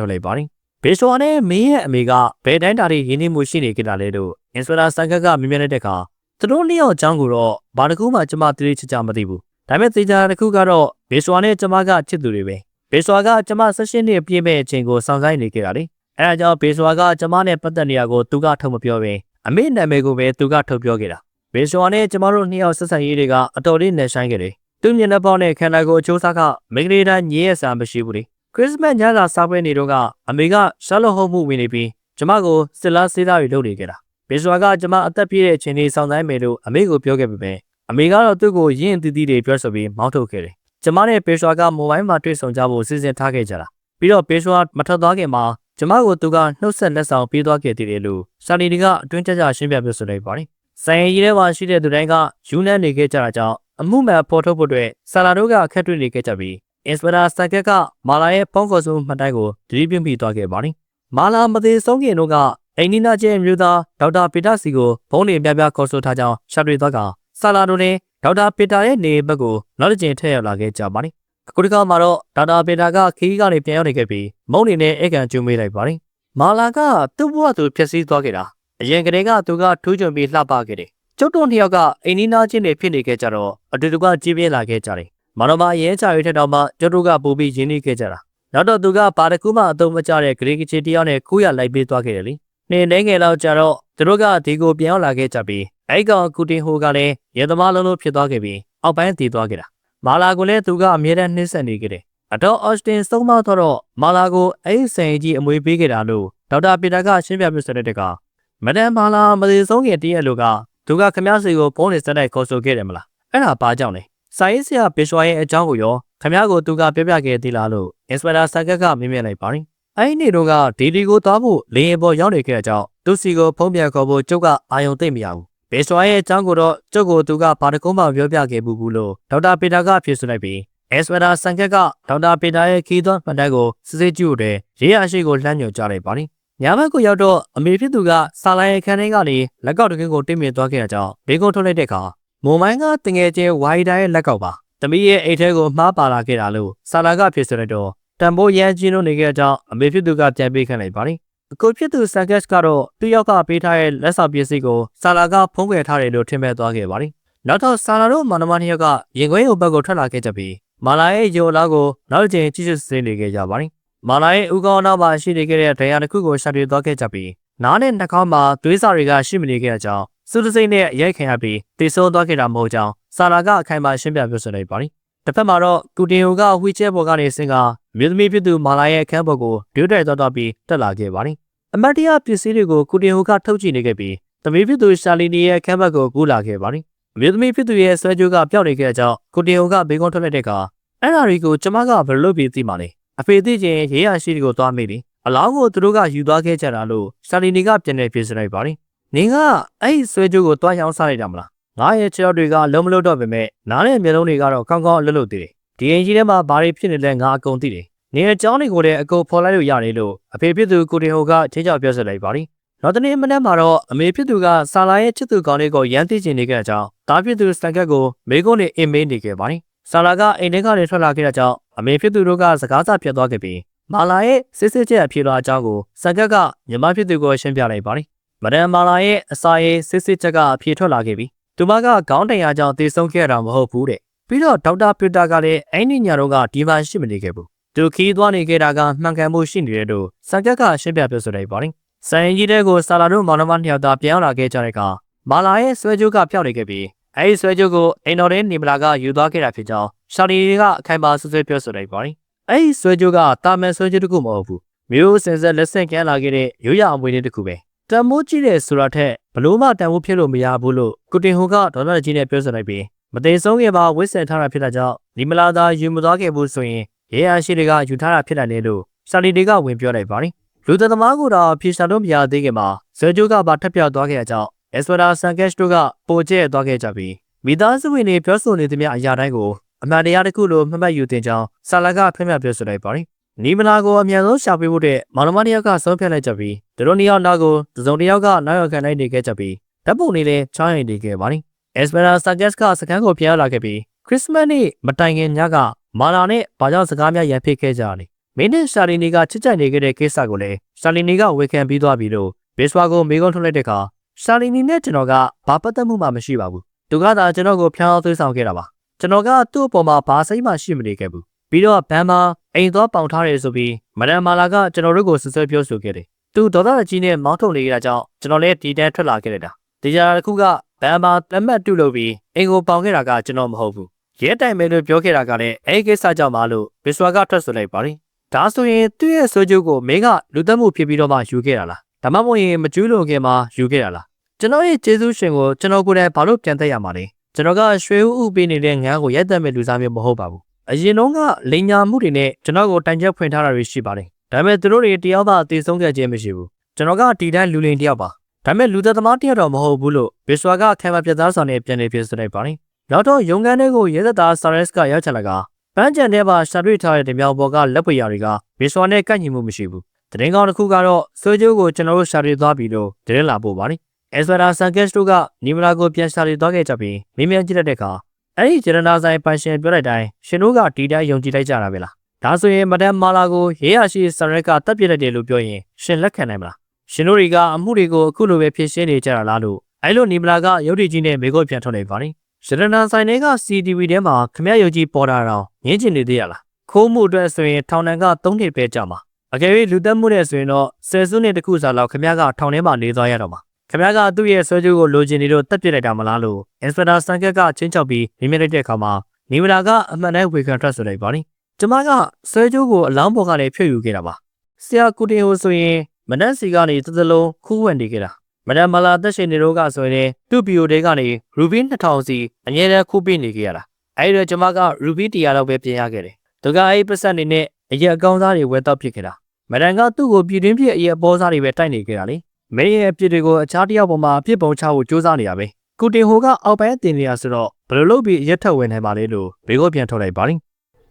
တ်လိုက်ပါတယ်ဘေရှောနဲ့မင်းရဲ့အမိကဘယ်တိုင်းတာတွေရင်းနှီးမှုရှိနေကြတာလဲလို့အင်စပရာစန်ကကမြင်မြင်တဲ့အခါသူတို့နှစ်ယောက်အကြောင်းကိုတော့ဘာတစ်ခုမှကျမသိချချမသိဘူးဒါပေမဲ့သေချာတစ်ခုကတော့ဘေရှောနဲ့ကျမကချစ်သူတွေပဲဘေရှောကကျမ16နှစ်ပြည့်မဲ့အချိန်ကိုစောင့်ဆိုင်းနေကြတာလေအဲဒါကြောင့်ဘေရှောကကျမနဲ့ပတ်သက်နေရကိုသူကထုတ်မပြောပဲအမေနာမည်ကိုပဲသူကထုတ်ပြောခဲ့တာဘေရှောနဲ့ကျမတို့နှစ်ယောက်ဆက်ဆံရေးတွေကအတော်လေးနယ်ဆိုင်ခဲ့တယ်သူမျက်နှာပေါက်နဲ့ခန္ဓာကိုယ်အချိုးစားကမိန်းကလေးတိုင်းညရဲ့စာမရှိဘူးလေခရစ်စမတ်ညစာစားပွဲနေတော့ကအမေကရှာလော့ဟုတ်မှုဝင်နေပြီးကျမကိုစစ်လားစေးသားတွေလုပ်နေကြတာဘေရှောကကျမအသက်ပြည့်တဲ့အချိန်လေးစောင့်ဆိုင်မယ်လို့အမေကိုပြောခဲ့ပေမဲ့အမေကတော့သူ့ကိုရင်းအသီးသီးတွေပြောဆိုပြီးမောင်းထုတ်ခဲ့တယ်ကျမနဲ့ဘေရှောကမိုဘိုင်းမှာတွေ့ဆုံကြဖို့စီစဉ်ထားခဲ့ကြတာပြီးတော့ဘေရှောမထွက်သွားခင်မှာကျမကိုသူကနှုတ်ဆက်လက်ဆောင်ပေးသွားခဲ့တယ်လို့စာလီကအတွင်းကျကျရှင်းပြပြောဆိုလိုက်ပါတယ်ဆိုင်ရီထဲမှာရှိတဲ့သူတိုင်းကယူနန်နေခဲ့ကြတာကြောင့်အမှုမှန်ဖော်ထုတ်ဖို့အတွက်ဆာလာတို့ကအခက်တွေ့နေခဲ့ကြပြီးအင်စပရာစကက်ကမာလာရဲ့ပေါင်းခေါ်စုမှတ်တိုင်းကိုသတိပြုမိသွားခဲ့ပါတယ်မာလာမသေးဆုံးခင်တို့ကအိန္ဒိနာကျဲမျိုးသားဒေါက်တာပီတာစီကိုဘုန်းနေပြပြခေါ်ဆိုထားကြောင်းရှာတွေ့သွားကဆာလာတို့နဲ့ဒေါက်တာပီတာရဲ့နေဘက်ကိုနောက်တစ်ကြိမ်ထည့်ရောက်လာခဲ့ကြပါတယ်အခုဒီကမှာတော့ဒေါက်တာပီတာကခီးကနေပြန်ရောက်နေခဲ့ပြီးမုံနေနဲ့ဧကန်ကျူးမေးလိုက်ပါတယ်မာလာကသူ့ဘဝသူဖျက်ဆီးသွားခဲ့တာအရင်ကတည်းကသူကထူးချွန်ပြီးလှပခဲ့တယ်ကျုပ်တို့နှစ်ယောက်ကအိန္ဒိနာချင်းတွေဖြစ်နေခဲ့ကြတော့အတူတူကကြီးပြင်းလာခဲ့ကြတယ်။မတော်မရဲချရီထက်တော့မှကျုပ်တို့ကပို့ပြီးရင်းနှီးခဲ့ကြတာ နောက်တော့သူကဘာတကူမှအသုံးမကျတဲ့ဂရိကချီတယောက်နဲ့ကူးရလိုက်ပေးသွားခဲ့တယ်လေ။နေငယ်လောက်ကြတော့သူတို့ကဒီကိုပြန်ရောက်လာခဲ့ကြပြီးအဲ့ကောင်ကူတင်ဟိုကလည်းရဲသမားလုံးလုံးဖြစ်သွားခဲ့ပြီးအောက်ပိုင်းတည်သွားခဲ့တာ။မာလာကိုလည်းသူကအမြဲတမ်းနှိမ့်ဆက်နေခဲ့တယ်။အတော့အော့စတင်ဆုံးမတော့မာလာကိုအဲ့ဆန်ကြီးအမွေပေးခဲ့တာလို့ဒေါက်တာပီတာကရှင်းပြပြဆိုတဲ့ကမဒန်မာလာမသေးဆုံးခင်တည့်ရလို့ကသူကခမည်းစီကိုဖုန်းနဲ့စတဲ့ခေါ်ဆိုခဲ့တယ်မလား။အဲ့ဒါဘာကြောင့်လဲ။စာရေးဆရာဘေရှွာရဲ့အကြောင်းကိုရောခမည်းကိုသူကပြပြခဲ့သေးလားလို့အင်စပက်တာဆာကက်ကမေးမြန်းလိုက်ပါတယ်။အဲ့ဒီနေ့တော့ကဒီဒီကိုသွားဖို့လေရင်ပေါ်ရောက်နေခဲ့တဲ့အကြောင်းသူစီကိုဖုံးပြန်ခေါ်ဖို့ကျုပ်ကအာယုံသိမ့်မရဘူး။ဘေရှွာရဲ့အကြောင်းကိုတော့ကျုပ်ကိုသူကဘာတကုန်းမှပြောပြခဲ့ဘူးလို့ဒေါက်တာပီတာကဖြေဆိုလိုက်ပြီးအင်စပက်တာဆန်ကက်ကဒေါက်တာပီတာရဲ့ခီးသွန်းမှတ်တမ်းကိုစစ်စစ်ကြည့်တဲ့ရေးရရှိကိုလှမ်းညွှန်ကြားလိုက်ပါတယ်။ညဘက်ကိုရောက်တော့အမေဖြစ်သူကစာလိုင်းအခန်းထဲကနေလက်ကောက်တကင်းကိုတင်းမြင့်သွားခဲ့တဲ့အကြောင်းဘေကုန်းထုတ်လိုက်တဲ့အခါမုံမိုင်းကတငယ်ချင်းဝိုင်ဒါရဲ့လက်ကောက်ပါ။သမီးရဲ့အိတ်ထဲကိုမှားပါလာခဲ့တာလို့ဆာလာကဖြေဆိုလိုက်တော့တန်ဖိုးရမ်းချင်းလို့နေခဲ့တဲ့အကြောင်းအမေဖြစ်သူကပြန်ပေးခံလိုက်ပါတယ်။အခုဖြစ်သူဆန်ကက်ကတော့သူ့ယောက်ကပေးထားတဲ့လက်ဆောင်ပစ္စည်းကိုဆာလာကဖုံးကွယ်ထားတယ်လို့ထင်မဲ့သွားခဲ့ပါတယ်။နောက်တော့ဆာလာတို့မန္တမနှစ်ယောက်ကရင်ခွဲရုံဘက်ကိုထွက်လာခဲ့ကြပြီးမာလာရဲ့ယိုလာကိုနောက်ကျင်ကြည့်ရှုစစ်နေခဲ့ကြပါတယ်။မာလာရဲ့ဥကောင်းနောက်မှာရှိနေခဲ့တဲ့ဒဏ်ရာတစ်ခုကိုရှာတွေ့သွားခဲ့ကြပြီးနားနဲ့နှာခေါင်းမှာသွေးစာတွေကရှိမနေခဲ့တဲ့အကြောင်းစုတစိမ့်နဲ့ရိုက်ခံရပြီးတေဆိုးသွားခဲ့တာမဟုတ်ကြောင်းဆာလာကအခိုင်အမာရှင်းပြပြောဆိုလိုက်ပါတယ်။တစ်ဖက်မှာတော့ကူတင်ဟိုကဝှီချဲပေါ်ကနေဆင်းကမြို့သမီးဖြစ်သူမာလာရဲ့အခန်းပေါ်ကိုဒွိတိုက်သွားပြီးတက်လာခဲ့ပါတယ်။အမတ်တရပစ္စည်းတွေကိုကူတင်ဟိုကထုတ်ကြည့်နေခဲ့ပြီးသမီးဖြစ်သူရှာလီနီရဲ့အခန်းဘက်ကိုကူးလာခဲ့ပါတယ်။မြို့သမီးဖြစ်သူရဲ့ဆွဲကြိုးကပျောက်နေခဲ့တဲ့အကြောင်းကူတင်ဟိုကဘေကုန်းထွက်လိုက်တဲ့အခါအဲ့ဒါတွေကိုကျမကဘယ်လိုလုပ်ပြီးသိမှာလဲ။အဖေသိချင်းရေးရရှိတွေကိုသွားမိတယ်။အလောင်းကိုသူတို့ကယူသွားခဲ့ကြတာလို့ရှာလီနီကပြန်နေပြေးစလိုက်ပါတယ်။နင်ကအဲ့ဒီဆွဲကြိုးကိုတွားရောင်းစားလိုက်တာမလား။ငါရဲ့ခြေထောက်တွေကလုံးမလို့တော့ပေမဲ့နားနဲ့မျက်လုံးတွေကတော့ကောင်းကောင်းအလွတ်လွတ်သေးတယ်။ဒီအင်ကြီးထဲမှာဘာတွေဖြစ်နေလဲငါအကုန်သိတယ်။နင်ရဲ့ကြောင်းတွေကိုလည်းအကုန်ဖော်လိုက်လို့ရတယ်လို့အဖေဖြစ်သူကိုတင်ဟိုကချင်းချောက်ပြောဆိုလိုက်ပါတယ်။နောက်တနေ့မနက်မှာတော့အမေဖြစ်သူကဆာလာရဲ့ချစ်သူကောင်းလေးကိုရမ်းသိချင်နေခဲ့တဲ့အကြောင်းတားဖြစ်သူစတန်ကက်ကိုမိကုန်းနဲ့အင်မေးနေခဲ့ပါတယ်။ဆာလာကအိမ်ထဲကနေထွက်လာခဲ့တဲ့ကြောင့်အမေဖြစ်သူတို့ကစကားစပြတ်သွားခဲ့ပြီးမာလာရဲ့စစ်စစ်ချက်အဖြစ်လာအကြောင်းကိုစတန်ကက်ကညီမဖြစ်သူကိုရှင်းပြလိုက်ပါတယ်။မဒန်မာလာရဲ့အစာရေးစစ်စစ်ချက်ကအဖြစ်ထွက်လာခဲ့ပြီးသူမကခေါင်းတန်ရာကြောင့်တေဆုံးခဲ့တာမဟုတ်ဘူးတဲ့။ပြီးတော့ဒေါက်တာပီတာကလည်းအဲ့ဒီညတော့ကဒီမှာရှိမနေခဲ့ဘူး။သူခီးသွားနေခဲ့တာကမှန်ကန်မှုရှိနေတယ်လို့စတန်ကက်ကရှင်းပြပြောဆိုလိုက်ပါတယ်။စံရင်ကြီးတဲ့ကိုဆာလာတို့မောင်နှမနှစ်ယောက်သားပြန်လာခဲ့ကြတဲ့အခါမာလာရဲ့ဆွဲကြိုးကဖျောက်နေခဲ့ပြီးအဲဒီဆွဲကြိုးကိုအိမ်တော်တဲ့နေမလာကယူသွားခဲ့တာဖြစ်ကြောင်းရှာလီကအခိုင်မာဆွဆွပြောဆိုလိုက်ပါတယ်။အဲဒီဆွဲကြိုးကတာမန်ဆွဲကြိုးတစ်ခုမဟုတ်ဘူး။မျိုးစင်ဆက်လက်ဆင့်ကမ်းလာခဲ့တဲ့ရိုးရအမွေလေးတစ်ခုပဲ။တန်မိုးကြီးတဲ့ဆိုတာထက်ဘလို့မှတန်ဖိုးဖြစ်လို့မရဘူးလို့ကိုတင်ဟိုကဒေါ်လာကြီးနဲ့ပြောဆိုလိုက်ပြီးမသိဆုံးခင်မှာဝစ်ဆင်ထားတာဖြစ်တာကြောင့်ဒီမလာသာယူမသွားခဲ့ဘူးဆိုရင်ရဲရရှိတွေကယူထားတာဖြစ်တယ်လို့ရှာလီတွေကဝင်ပြောလိုက်ပါတယ်။လူသက်သမားကတော့ဖြေရှာလို့မရသေးခင်မှာဆွဲကြိုးကပါထပ်ပြောက်သွားခဲ့တဲ့အကြောင်းအက်စပဒါဆန်ကက်တို့ကပိုကျဲသွားခဲ့ကြပြီးမိသားစုဝင်တွေပြောဆိုနေသမျှအရာတိုင်းကိုအမှန်တရားတစ်ခုလိုမှတ်မှတ်ယူတင်ကြောင်းဆာလာကဖွင့်ပြပြောဆိုလိုက်ပါတယ်။နီမလာကိုအမြန်ဆုံးရှာပေးဖို့တဲ့မောင်နှမတစ်ယောက်ကဆုံးဖြတ်လိုက်ကြပြီးသူတို့နှစ်ယောက်နောက်ကိုတစုံတစ်ယောက်ကနောက်ရောက်ခံလိုက်နေခဲ့ကြပြီးဓာတ်ပုံတွေလည်းချောင်းရိပ်နေခဲ့ပါတယ်။အက်စပဒါဆန်ကက်ကစကန်ကိုပြန်လာခဲ့ပြီးခရစ်စမတ်နေ့မတိုင်ခင်ညကမာလာနဲ့ဘာကြောင့်စကားများရန်ဖြစ်ခဲ့ကြတယ်။မင်းနဲ့ရှာလီနီကချစ်ကြိုက်နေခဲ့တဲ့ကိစ္စကိုလည်းရှာလီနီကဝေခံပြီးသွားပြီလို့ဘေးဆွာကိုမေးခွန်းထုတ်လိုက်တဲ့အခါရှာလီနီနဲ့ကျွန်တော်ကဘာပတ်သက်မှုမှမရှိပါဘူး။သူကသာကျွန်တော်ကိုဖျောင်းသွေးဆောင်ခဲ့တာပါ။ကျွန်တော်ကသူ့အပေါ်မှာဘာစိတ်မှရှိမနေခဲ့ဘူး။ပြီးတော့ဘန်မှာအိမ်သွားပေါင်ထားတယ်ဆိုပြီးမဒန်မာလာကကျွန်တော်တို့ကိုဆွဆွဲပြောဆိုခဲ့တယ်။သူဒေါသကြီးနဲ့မောင်းထုတ်နေကြတာကြောင့်ကျွန်တော်လည်းဒီတန်းထွက်လာခဲ့တာ။ဒီကြတစ်ခုကဘန်မှာလက်မှတ်တုလုပ်ပြီးအိမ်ကိုပေါင်ခဲ့တာကကျွန်တော်မဟုတ်ဘူး။ရဲတိုင်မဲလို့ပြောခဲ့တာကလည်းအဲ့ဒီကိစ္စကြောင့်ပါလို့ဘစ်ဆွာကထွက်ဆိုလိုက်ပါတယ်။ဒါဆိုရင်သူ့ရဲ့ဆိုးကျိုးကိုမင်းကလူသက်မှုဖြစ်ပြီးတော့မှယူခဲ့တာလား။ဒါမှမဟုတ်ရင်မကျူးလွန်ခင်မှာယူခဲ့တာလား။ကျွန်တော်ရဲ့ကျေးဇူးရှင်ကိုကျွန်တော်ကိုယ်တိုင်ဘာလို့ပြန်သက်ရမှာလဲ။ကျွန်တော်ကရွှေဥဥပေးနေတဲ့ငန်းကိုရိုက်သက်မဲ့လူစားမျိုးမဟုတ်ပါဘူး။အရင်တုန်းကလိန်ညာမှုတွေနဲ့ကျွန်တော်ကိုတိုင်ချက်ဖွင့်ထားတာတွေရှိပါတယ်။ဒါပေမဲ့သူတို့တွေတယောက်သာအသေးဆုံးခဲ့ခြင်းမရှိဘူး။ကျွန်တော်ကဒီတိုင်းလူလိန်တယောက်ပါ။ဒါပေမဲ့လူသက်သမားတယောက်တော့မဟုတ်ဘူးလို့ဘစ်ဆွာကခံမပြတ်သားဆောင်နဲ့ပြန်နေပြဆိုလိုက်ပါတယ်။နောက်တော့ရုံးခန်းတွေကိုရဲသက်သားဆာရက်စ်ကရောက်ချလာကပန်းချန်ထဲမှာရှာတွေ့ထားတဲ့မြောင်ပေါ်ကလက်ပွေရာတွေကဘစ်ဆွာနဲ့ကန့်ညီမှုမရှိဘူး။တရင်ကောင်းတစ်ခုကတော့ဆွေးကြိုးကိုကျွန်တော်တို့ရှာတွေ့သွားပြီလို့တရင်လာပို့ပါတယ်။အက်စပဒါဆန်ကက်တို့ကနီမလာကိုပြန်ရှာတွေ့သွားခဲ့ကြပြီးမင်းမြန်ကြည့်တဲ့အခါအဲ့ဒီဂျရနာဆိုင်ပိုင်ရှင်ပြောလိုက်တိုင်းရှင်တို့ကဒီတိုင်းယုံကြည်လိုက်ကြတာပဲလား။ဒါဆိုရင်မဒန်မာလာကိုရေးရရှိဆာရက်ကတပ်ပြလိုက်တယ်လို့ပြောရင်ရှင်လက်ခံနိုင်မလား။ရှင်တို့တွေကအမှုတွေကိုအခုလိုပဲဖြေရှင်းနေကြတာလားလို့အဲ့လိုနီမလာကရုပ်တည်ကြီးနဲ့မေကိုပြန်ထုတ်လိုက်ပါတယ်။ဂျရနာဆိုင်တွေက CTV ထဲမှာခမရယုံကြည်ပေါ်တာတော့ငင်းကျင်နေသေးရလား။ ခိုးမှုအတွက်ဆိုရင်ထောင်ဒဏ်က3နှစ်ပဲကြာမှာအကယ်၍လူသက်မှုနဲ့ဆိုရင်တော့10စုနှစ်တခုစာလောက်ခမရကထောင်ထဲမှာနေသွားရတော့မှာခမရကသူ့ရဲ့ဆွဲကြိုးကိုလိုချင်နေလို့တက်ပြစ်လိုက်တာမလားလို့အင်စပက်တာဆန်ကက်ကချင်းချောက်ပြီးမြင်မြင်လိုက်တဲ့အခါမှာနေမလာကအမှန်တမ်းဝေခံထွက်ဆိုလိုက်ပါလိကျမကဆွဲကြိုးကိုအလောင်းပေါ်ကနေဖြုတ်ယူခဲ့တာပါဆရာကူတင်ဟိုဆိုရင်မနက်စီကနေတသလုံးခူးဝင်နေခဲ့တာမဒမ်မလာသက်ရှင်နေတော့ကဆိုရင်သူ့ဗီယိုတဲကနေရူဘီ2000စီအငြင်းတဲ့ခူးပေးနေခဲ့ရတာအဲဒီတော့ကျမကရူဘီ100လောက်ပဲပြင်ရခဲ့တယ်သူကအဲ့ပတ်စံနေနဲ့အရက်အကောင်းစားတွေဝယ်တော့ဖြစ်ခဲ့တာမဒန်ကသူ့ကိုပြည်တွင်းပြည့်အရက်အပေါ်စားတွေပဲတိုက်နေခဲ့တာလေမဲရဲ့အပြစ်တွေကိုအခြားတစ်ယောက်ပေါ်မှာအပြစ်ပုံချဖို့ကြိုးစားနေရပဲကုတင်ဟိုကအောက်ပိုင်းတင်နေရဆိုတော့ဘယ်လိုလုပ်ပြီးအရက်ထက်ဝင်နိုင်ပါလဲလို့ဘေကိုပြန်ထုတ်လိုက်ပါလိ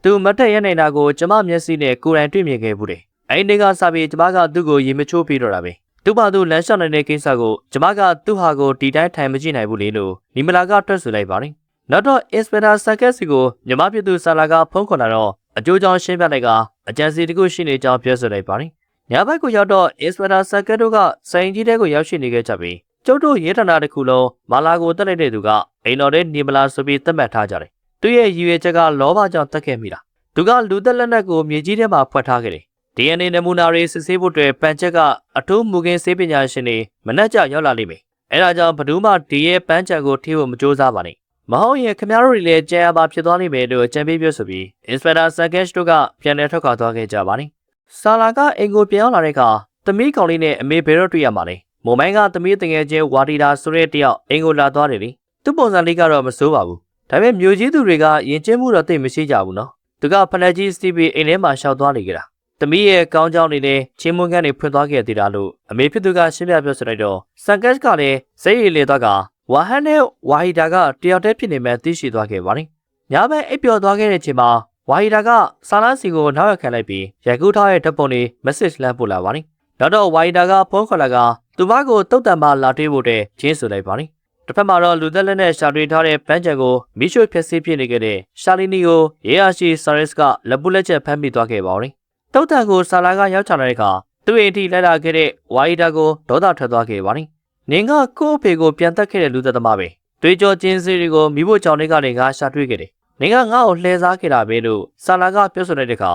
သူမတက်ရနိုင်တာကိုကျမမျက်စိနဲ့ကိုယ်တိုင်တွေ့မြင်ခဲ့ဘူးတယ်အဲ့ဒီကစပြီးကျမကသူ့ကိုရေမချိုးပြီးတော့တာပဲသူ့ဘာသူလမ်းလျှောက်နေတဲ့ကိစ္စကိုကျမကသူ့ဟာကိုဒီတိုင်းထိုင်မကြည့်နိုင်ဘူးလေလို့နီမလာကတွက်ဆိုလိုက်ပါလိနောက်တော့အင်စပက်တာဆက်ကက်စီကိုမြမပြည်သူဆာလာကဖုန်းခေါ်လာတော့အကျိုးကြောင့်ရှင်းပြလိုက်ကအကြံစီတခုရှိနေကြောင်းပြောဆိုလိုက်ပါလိညဘက်ကိုရောက်တော့အင်စပက်တာဆက်ကက်တို့ကစိုင်ကြီးတဲကိုရောက်ရှိနေခဲ့ကြပြီးကျုပ်တို့ရဲဌာနတစ်ခုလုံးမာလာကိုတက်လိုက်တဲ့သူကအိမ်တော်ထဲနီမလာဆိုပြီးသတ်မှတ်ထားကြတယ်သူရဲ့ရည်ရွယ်ချက်ကလောဘကြောင့်တက်ခဲ့မိတာသူကလူသက်လက်နက်ကိုမြေကြီးထဲမှာဖွက်ထားခဲ့တယ်DNA နမူနာတွေစစ်ဆေးဖို့အတွက်ပန်ချက်ကအထူးမူခင်းဆေးပညာရှင်တွေမနှက်ကြရောက်လာလိမ့်မယ်။အဲဒါကြောင့်ဘယ်သူမှဒီရဲ့ပန်းချက်ကိုထိဖို့မကြိုးစားပါနဲ့။မဟုတ်ရင်ခင်ဗျားတို့တွေလည်းကြံရပါဖြစ်သွားလိမ့်မယ်လို့အကြံပေးပြောဆိုပြီး Inspector Sakesh တို့ကပြန်လည်ထွက်ခွာသွားခဲ့ကြပါလိမ့်။ဆာလာကအင်ကိုပြန်ရောက်လာတဲ့အခါသမီးကောင်လေးနဲ့အမေဘယ်တော့တွေ့ရမှာလဲ။မုံမိုင်းကသမီးတငယ်ချင်းဝါတီတာဆိုတဲ့တယောက်အင်ကိုလာသွားတယ်လေ။သူ့ပုံစံလေးကတော့မစိုးပါဘူး။ဒါပေမဲ့မျိုးကြီးသူတွေကယဉ်ကျေးမှုတော့သိမရှိကြဘူးနော်။သူကဖလက်ကြီးစတီးပြီးအိမ်ထဲမှာရှောက်သွားနေကြတာ။သမီးရဲ့ကောင်းကြောင်းတွေနဲ့ချင်းမွန်းခန်းတွေဖွင့်သွားခဲ့သေးတာလို့အမေဖြစ်သူကရှင်းပြပြောဆိုလိုက်တော့ဆန်ကက်ကလည်းစိတ်ရည်လေသွားကဝါဟန်နဲ့ဝါဟီတာကတယောက်တည်းဖြစ်နေမှသိရှိသွားခဲ့ပါတယ်။ညဘက်အိပ်ပျော်သွားခဲ့တဲ့အချိန်မှာဝါဟီတာကဆာလန်းစီကိုနောက်ရက်ခံလိုက်ပြီးရိုက်ကူးထားတဲ့ဓာတ်ပုံတွေ message လမ်းပို့လာပါတယ်။နောက်တော့ဝါဟီတာကဖုန်းခေါ်လာကသူမကိုတုတ်တံပါလာတွေးဖို့တဲ့ချင်းဆိုလိုက်ပါတယ်။တစ်ဖက်မှာတော့လူသက်လက်နဲ့ရှာတွေထားတဲ့ပန်းချံကိုမိရှုဖျက်ဆီးပြနေခဲ့တဲ့ရှာလီနီကိုရေယာရှိဆာရက်စ်ကလက်ပုလက်ချက်ဖမ်းမိသွားခဲ့ပါတယ်။တုတ်တံကိုဆာလာကရောက်ချလာတဲ့အခါသူ့အိမ်ထိလိုက်လာခဲ့တဲ့ဝါဟီတာကိုဒေါသထွက်သွားခဲ့ပါတယ်။နင်ကကို့အဖေကိုပြန်တက်ခဲ့တဲ့လူသက်သမားပဲ။တွေးကြောချင်းစီတွေကိုမိဖို့ကြောင့်လေးကနေငါရှာတွေ့ခဲ့တယ်။နင်ကငါ့ကိုလှည့်စားခဲ့တာပဲလို့ဆာလာကပြောဆိုလိုက်တဲ့အခါ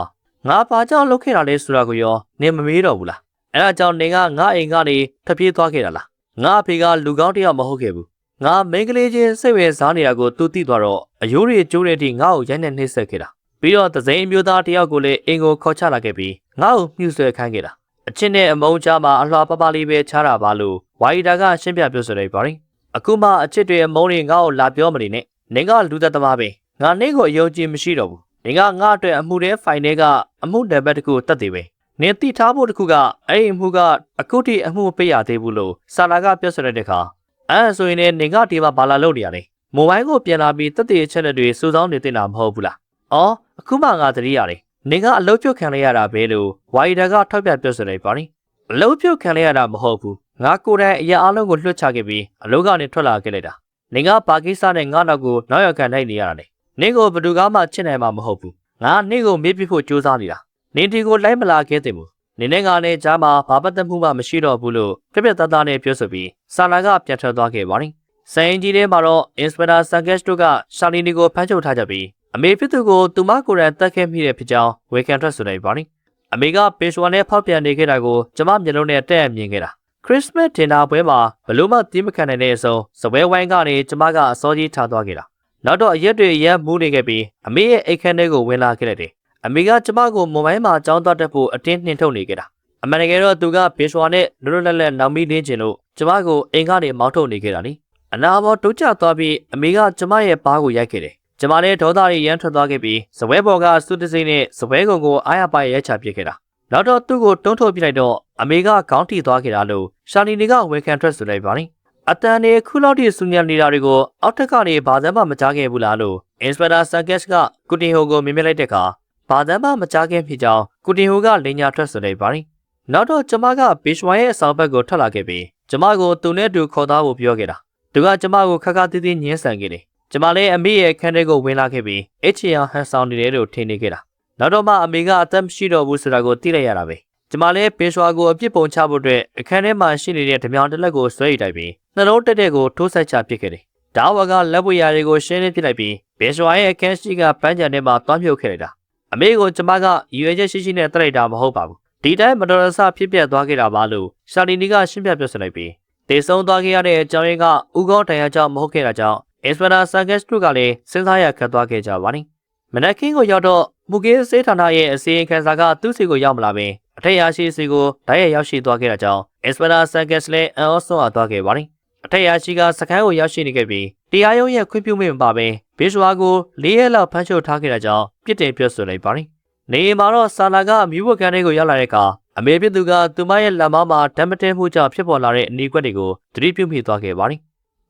ငါဘာကြောင့်လုပ်ခဲ့တာလဲဆိုတာကိုရောနင်မမေးတော့ဘူးလား။အဲဒါကြောင့်နင်ကငါအိမ်ကနေထပြေးသွားခဲ့တာလား။ငါအဖေကလူကောင်းတယောက်မဟုတ်ခဲ့ဘူး။ငါမိန်းကလေးချင်းစိတ်ဝင်စားနေတာကိုသူသိသွားတော့အယိုးတွေကျိုးတဲ့အထိငါ့ကိုရိုက်နှက်နှိပ်စက်ခဲ့တာ။ပြီးတော့သစိမ်းမျိုးသားတယောက်ကိုလည်းအင်ကိုခေါ်ချလာခဲ့ပြီးငါ့ကိုမြှူဆွဲခိုင်းခဲ့တာ။အချင်းနဲ့အမုန်းကြားမှာအလှပပလေးပဲချားတာပါလို့ဝါဟီတာကရှင်းပြပြောဆိုလိုက်ပါတယ်။အခုမှအချစ်တွေအမုန်းတွေငါ့ကိုလာပြောမနေနဲ့။နင်ကလူသက်သမားပဲ။ငါနေ့ကိုအယုံကြည်မရှိတော့ဘူး။နင်ကငါ့အတွက်အမှုတဲ့ဖိုင်ထဲကအမှုနံပါတ်တစ်ခုတက်သေးပဲ။နင်တိထားဖို့တစ်ခုကအဲ့ဒီအမှုကအခုထိအမှုမပေးရသေးဘူးလို့ဆာလာကပြောဆိုလိုက်တဲ့အခါအဲဆိုရင်လည်းနင်ကဒီမှာဘာလာလုပ်နေရလဲ။မိုဘိုင်းကိုပြန်လာပြီးတက်တဲ့အချက်လက်တွေစုဆောင်းနေတင်တာမဟုတ်ဘူးလား။အော်အခုမှငါသတိရတယ်။နင်ကအလုပ်ပြုတ်ခံလိုက်ရတာပဲလို့ဝါဟီတာကထောက်ပြပြောဆိုလိုက်ပါတယ်။အလုပ်ပြုတ်ခံလိုက်ရတာမဟုတ်ဘူး။ငါကိုယ်တိုင်အရာအလုံးကိုလွှတ်ချခဲ့ပြီးအလုပ်ကနေထွက်လာခဲ့လိုက်တာ။နင်ကဘာကိစ္စနဲ့ငါနောက်ကိုနောက်ရောက်ခံလိုက်နေရတာလေ။နင်ကိုဘယ်သူမှချစ်နိုင်မှာမဟုတ်ဘူး။ငါနင်ကိုမေးပြဖို့ကြိုးစားနေတာ။နင်ဒီကိုလိုက်မလာခဲ့တဲ့ဘူး။နင်နဲ့ငါနဲ့ကြားမှာဘာပတ်သက်မှုမှမရှိတော့ဘူးလို့ပြပြသားသားနဲ့ပြောဆိုပြီးဆာလာကပြန်ထွက်သွားခဲ့ပါတယ်။စရင်ကြီးထဲမှာတော့ Inspector Sakesh တို့ကရှာလီနီကိုဖမ်းချုပ်ထားကြပြီးအမေဖြစ်သူကိုသူမကိုယ်တိုင်တက်ခဲ့မိတဲ့ဖြစ်ကြောင်းဝေခံထွက်ဆိုလိုက်ပါတယ်။အမေကပေရှ်ဝါနဲ့ဖောက်ပြန်နေခဲ့တာကိုကျမမျက်လုံးနဲ့တက်အမြင်ခဲ့တာ။ Christmas dinner ပွဲမှာဘလို့မှတီးမခံနိုင်တဲ့အစုံစပွဲဝိုင်းကနေကျမကအစောကြီးထားသွားခဲ့တာ။နောက်တော့အရက်တွေရမ်းမူးနေခဲ့ပြီးအမေရဲ့အိတ်ခမ်းထဲကိုဝင်လာခဲ့တယ်။အမေကကျမကိုမွန်မိုင်းမှာကြောင်းသွားတက်ဖို့အတင်းနှင်ထုတ်နေခဲ့တာ။အမှန်တကယ်တော့သူကပေရှ်ဝါနဲ့လွတ်လွတ်လပ်လပ်နောက်မီးလင်းကျင်လို့ကျမကိုအိမ်ကနေမောင်းထုတ်နေခဲ့တာလေ။အနာပေါ်တိုးကျသွားပြီးအမေကကျမရဲ့ဘားကိုရိုက်ခဲ့တယ်။ကျမလည်းဒေါသတွေရမ်းထွက်သွားခဲ့ပြီးစပွဲပေါ်ကစူးတစိမ့်နဲ့စပွဲကုံကိုအားရပါရိုက်ချပစ်ခဲ့တာ။နောက်တော့သူ့ကိုတွန်းထုတ်ပြလိုက်တော့အမေကခေါင်းထိသွားခဲ့တာလို့ရှာလီနီကဝေခံထွက်ဆိုလိုက်ပါလိမ့်။အတန်နေခုလောက်ထိစူညံနေတာတွေကိုအောက်ထက်ကနေဘာသမ်းမှမကြားခဲ့ဘူးလားလို့ Inspector Sakesh ကကုတင်ဟိုကိုမြင်မြင်လိုက်တဲ့အခါဘာသမ်းမှမကြားခဲ့ဖြစ်ကြောင်းကုတင်ဟိုကလိန်ညာထွက်ဆိုလိုက်ပါလိမ့်။နောက်တော့ကျမကဘေရှ်ဝိုင်းရဲ့အဆောင်ဘက်ကိုထွက်လာခဲ့ပြီးကျမကိုသူနဲ့တူခေါ်သားဖို့ပြောခဲ့တာ။သူကကျမကိုခက်ခါတီးတီးညှင်းဆန်ခဲ့တယ်။ကျမလည်းအမေရဲ့ခန်းထဲကိုဝင်လာခဲ့ပြီးအချီအောင်ဟန်ဆောင်နေတယ်လို့ထင်နေခဲ့တာ။နောက်တော့မှအမေကအသက်မရှိတော့ဘူးဆိုတာကိုသိလိုက်ရတာပဲ။ကျမလည်းပေရှွာကိုအပြစ်ပုံချဖို့အတွက်အခန်းထဲမှာရှိနေတဲ့ဓမြောင်တစ်လက်ကိုဆွဲယူလိုက်ပြီးနှလုံးတက်တဲ့ကိုထိုးဆက်ချပစ်ခဲ့တယ်။ဒါဝကလက်ပွေရာတွေကိုရှင်းလင်းပစ်လိုက်ပြီးပေရှွာရဲ့အခန်းရှိကပန်းချံထဲမှာတွားမြုပ်ခဲ့လိုက်တာ။ အမေကိုကျမကရွေချက်ရှိနဲ့တလိုက်တာမဟုတ်ပါဘူးဒီတိုင်းမတော်တဆဖြစ်ပျက်သွားခဲ့တာပါလို့ရှာလီနီကရှင်းပြပြောဆိုလိုက်ပြီးတေဆုံးသွားခဲ့ရတဲ့အကြောင်းရင်းကဥကောတန်ရကြောင့်မဟုတ်ခဲ့တာကြောင့်အက်စပနာဆန်ကက်စ်တို့ကလည်းစဉ်းစားရခက်သွားခဲ့ကြပါသည်မနက်ခင်းကိုရောက်တော့မူကင်းစေးဌာနရဲ့အစီရင်ခံစာကသူ့စီကိုရောက်မလာပင်အထက်ရရှိစီကိုဓာတ်ရိုက်ရောက်ရှိသွားခဲ့တာကြောင့်အက်စပနာဆန်ကက်စ်လည်းအံ့ဩဆုံးသွားခဲ့ပါသည်အထက်ရရှိကစခန်းကိုရောက်ရှိနေခဲ့ပြီးတရားရုံးရဲ့ခွင့်ပြုမိမပါဘဲဘေရှွာကို၄ရက်လောက်ဖမ်းချုပ်ထားခဲ့တာကြောင့်ပြစ်တင်ပြောဆိုလိုက်ပါသည်နေမှာတော့ဆာလာကမြူဝတ်ကန်တွေကိုရောက်လာတဲ့အခါအမေဖြစ်သူကသူမရဲ့လက်မမှာဓာတ်မတဲမှုကြောင့်ဖြစ်ပေါ်လာတဲ့အနီးကွက်တွေကိုသတိပြုမိသွားခဲ့ပါသည်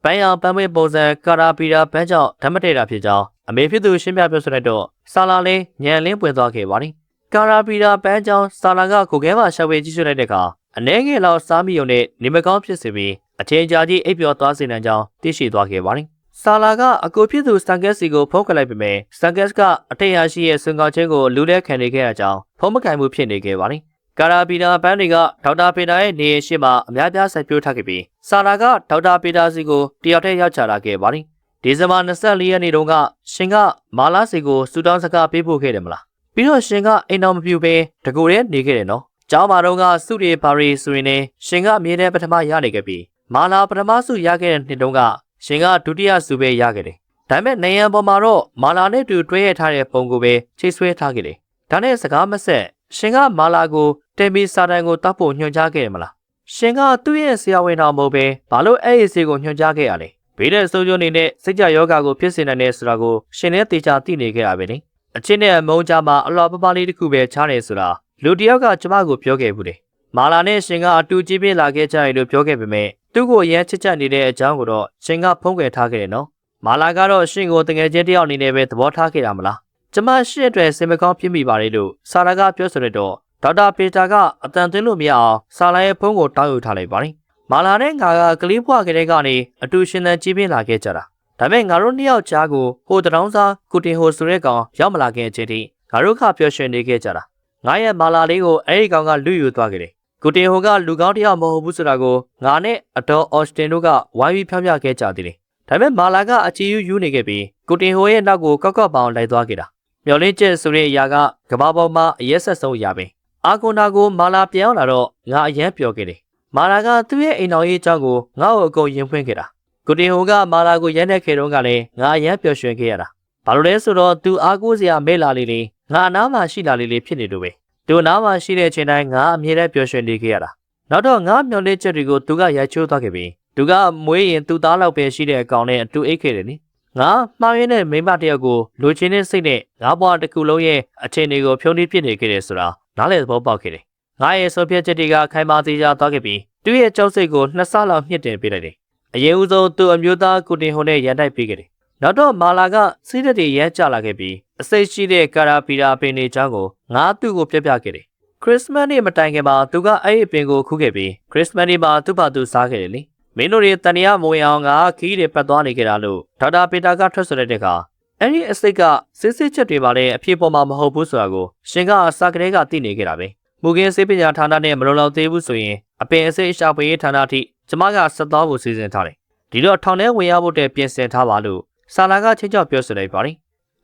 ပန်းရောင်ပန်းမွေးပုံစံကာရာပီတာဘန်းကြောင့်ဓာတ်မတဲတာဖြစ်ကြောင်းအမေဖြစ်သူရှင်းပြပြောဆိုလိုက်တော့ဆာလာလည်းညံလင်းပွင့်သွားခဲ့ပါသည်ကာရာပီတာဘန်းကြောင့်ဆာလာကကိုခဲမှာရှောက်ဝေကြည့်ရှုလိုက်တဲ့အခါအနှဲငယ်လောက်စားမိုံနဲ့နေမကောင်းဖြစ်စေပြီးအချိန်ကြာကြီးအိပ်ပျော်သွားစေနိုင်ကြောင်းသိရှိသွားခဲ့ပါသည်ဆာလာကအကိုဖြစ်သူစတန်ကက်စီကိုဖုန်းကလိုက်ပေမဲ့စတန်ကက်စ်ကအထက်ရရှိရဲ့ဆွန်ကောင်းချင်းကိုလူလဲခံနေခဲ့ရကြောင်းဖုန်းမကင်မှုဖြစ်နေခဲ့ပါသည်ကာရာပီတာဘန်းတွေကဒေါက်တာပီတာရဲ့နေရာရှိမှအများပြားစိုက်ပျိုးထားခဲ့ပြီးဆာလာကဒေါက်တာပီတာစီကိုတယောက်တည်းရောက်ချလာခဲ့ပါသည်ဒီဇင်ဘာ24ရက်နေ့တုန်းကရှင်ကမာလာစီကိုစူတောင်းစကားပေးပို့ခဲ့တယ်မလားပြီးတော့ရှင်ကအိမ်တော်မပြူပဲတကူရဲနေခဲ့တယ်နော်ကျောင်းမှာတော့ကစုရီဘာရီဆိုရင်လည်းရှင်ကအမြဲတမ်းပထမရနေခဲ့ပြီးမာလာပထမစုရခဲ့တဲ့နှစ်တုန်းကရှင်ကဒုတိယစုပဲရခဲ့တယ်ဒါပေမဲ့နေရန်ပေါ်မှာတော့မာလာနဲ့တူတွဲရထားတဲ့ပုံကိုပဲချိတ်ဆွဲထားခဲ့တယ်ဒါနဲ့စကားမဆက်ရှင်ကမာလာကိုတင်မီစာတန်ကိုတောက်ဖို့ညွှန်ကြားခဲ့တယ်မလားရှင်ကသူ့ရဲ့ဆရာဝန်တော်မဟုတ်ပဲဘာလို့အဲ့ဒီစီကိုညွှန်ကြားခဲ့ရလဲဘေးတဲ့ဆိုးကျိုးနေတဲ့စိတ်ကြယောဂါကိုဖြစ်စေနိုင်တဲ့ဆိုတာကိုရှင်နဲ့တေချာသိနေခဲ့ရပဲလေအချင်းနဲ့မုံကြမှာအလောပပလေးတစ်ခုပဲချားနေဆိုတာလူတယောက်ကကျမကိုပြောခဲ့ဘူးတယ်မာလာနဲ့ရှင်ကအတူကြီးပြင်းလာခဲ့ကြတယ်လို့ပြောခဲ့ပေမဲ့သူ့ကိုရမ်းချစ်ချနေတဲ့အကြောင်းကိုတော့ရှင်ကဖုံးကွယ်ထားခဲ့တယ်နော်မာလာကတော့ရှင်ကိုတကယ်ချင်းတယောက်အနေနဲ့ပဲသဘောထားခဲ့တာမလားကျမရှင့်အတွက်စင်မကောင်းဖြစ်မိပါတယ်လို့ဆာလာကပြောဆိုတဲ့တော့ဒေါက်တာပီတာကအတန်သွင်းလို့မရအောင်ဆာလာရဲ့ဖုန်းကိုတောင်းယူထားလိုက်ပါတယ်မာလာနဲ့ငါကကလေးဘွားကလေးကနေအတူရှင်သန်ကြီးပြင်းလာခဲ့ကြတာဒါပေမဲ့ငါတို့နှစ်ယောက်ကြားကိုဟိုတောင်းစားကုတင်ဟိုဆိုတဲ့ကောင်ရောက်မလာခင်အချိန်ထိငါတို့ကပျော်ရွှင်နေခဲ့ကြတာငါရဲ့မာလာလေးကိုအဲ့ဒီကောင်ကလူယူသွားခဲ့တယ်ကုတင်ဟိုကလူကောင်းတယောက်မဟုတ်ဘူးဆိုတာကိုငါနဲ့အတော်အော်စတင်တို့ကဝိုင်းပြီးဖြောင်းပြခဲ့ကြသေးတယ်ဒါပေမဲ့မာလာကအချီယူနေခဲ့ပြီးကုတင်ဟိုရဲ့နောက်ကိုကောက်ကောက်ပေါအောင်လိုက်သွားခဲ့တာမျော်လင့်ချက်ဆိုတဲ့အရာကကဘာပေါ်မှာအရက်ဆက်ဆုံးအရာပဲအာကွန်နာကိုမာလာပြောင်းလာတော့ငါအရန်ပျော်ခဲ့တယ်မာလာကသူ့ရဲ့အိမ်တော်ရေးအကြောင်းကိုငါ့ကိုအကုန်ရင်ဖွင့်ခဲ့တာကုတင်ဟိုကမာလာကိုရမ်းတဲ့ခေတုန်းကလည်းငါအရန်ပျော်ရွှင်ခဲ့ရတာဘာလို့လဲဆိုတော့သူအားကိုးစရာမဲလာလေးလေးငါအနားမှာရှိလာလေးလေးဖြစ်နေလို့ပဲသူအနားမှာရှိတဲ့အချိန်တိုင်းငါအမြဲတမ်းပျော်ရွှင်နေခဲ့ရတာနောက်တော့ငါမျော်လင့်ချက်တွေကိုသူကရိုက်ချိုးသွားခဲ့ပြီးသူကမွေးရင်သူ့သားလောက်ပဲရှိတဲ့အကောင်နဲ့အတူအိတ်ခဲ့တယ်နိငါမှားရင်းတဲ့မိန်းမတယောက်ကိုလိုချင်တဲ့စိတ်နဲ့ငါဘွားတစ်ခုလုံးရဲ့အခြေအနေကိုဖြုံးထိပြစ်နေခဲ့တယ်ဆိုတာနားလည်သဘောပေါက်ခဲ့တယ်ငါရဲ့ဆိုဖြတ်ချက်တွေကခိုင်မာသေးချာသွားခဲ့ပြီးသူ့ရဲ့ကြောက်စိတ်ကို2ဆလောက်မြင့်တင်ပေးလိုက်တယ်အရင်ဦးဆုံးသူ့အမျိုးသားကုတင်ဟိုနဲ့ရန်တိုက်ပေးခဲ့တယ်နောက်တော့မာလာကစိတ်ဓာတ်တွေရမ်းကျလာခဲ့ပြီးအစိတ်ရှိတဲ့ကာရာပီတာပင်နေချောင်းကိုငါသူ့ကိုပြပြခဲ့တယ်ခရစ်စမတ်နေ့မတိုင်ခင်မှာသူကအဲ့ဒီပင်ကိုခူးခဲ့ပြီးခရစ်စမတ်နေ့မှာသူ့ဘာသူစားခဲ့တယ်လေမင်းတို့တွေတန်ရမဝင်အောင်ငါခီးတွေပတ်သွားနေကြတာလို့ဒေါက်တာပီတာကထွက်ဆိုလိုက်တဲ့အခါအဲ့ဒီအစိတ်ကစစ်စစ်ချက်တွေပါလဲအဖြစ်ပေါ်မှာမဟုတ်ဘူးဆိုတာကိုရှင်ကစာကလေးကသိနေခဲ့တာပဲမူကင်းစေပညာဌာနနဲ့မလုံလောက်သေးဘူးဆိုရင်အပင်အစိတ်ရှာဖွေရေးဌာနအထိကျမကဆက်သွားဖို့စီစဉ်ထားတယ်ဒီတော့ထောင်ထဲဝင်ရဖို့တည်းပြင်ဆင်ထားပါလို့ဆာလာကချင်းချောက်ပြောဆိုလိုက်ပါတယ်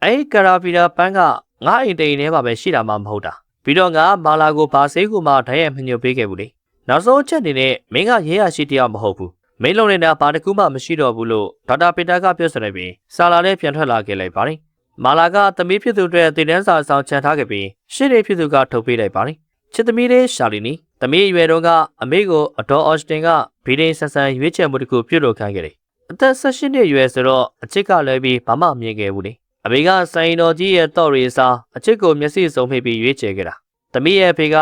အဲ့ဒီကာရာပီတာပန်းကငါအိမ်တိန်ထဲမှာပဲရှိတာမှမဟုတ်တာပြီးတော့ငါမာလာကိုဘာဆေးကူမှဓာတ်ရိုက်မညွှန်ပေးခဲ့ဘူးလေနောက်ဆုံးချက်အနေနဲ့မင်းကရဲရရှိတယောက်မဟုတ်ဘူးမင်းလုံးနေတာဘာတကူမှမရှိတော့ဘူးလို့ဒေါက်တာပီတာကပြောဆိုလိုက်ပြီးဆာလာလည်းပြန်ထွက်လာခဲ့လိုက်ပါတယ်မာလာကသမီးဖြစ်သူအတွက်တည်တန်းစာဆောင်ချန်ထားခဲ့ပြီးရှေ့နေဖြစ်သူကထုတ်ပေးလိုက်ပါတယ်ချစ်သမီးလေးရှာလီနီသမီးအရွယ်တော့ကအမေကိုအဒေါ်အော်စတင်ကဗီဒင်းဆန်ဆန်ရွေးချယ်မှုတစ်ခုပြုလုပ်ခိုင်းခဲ့တယ်အသက်18နှစ်အရွယ်ဆိုတော့အချစ်ကလည်းပြီးဘာမှမမြင်ခဲ့ဘူးလေအမေကဆိုင်တော်ကြီးရဲ့တော့ရီစာအချစ်ကိုမျက်စိစုံဖိပြီးရွေးချယ်ခဲ့တာသမီးရဲ့ဖေကအ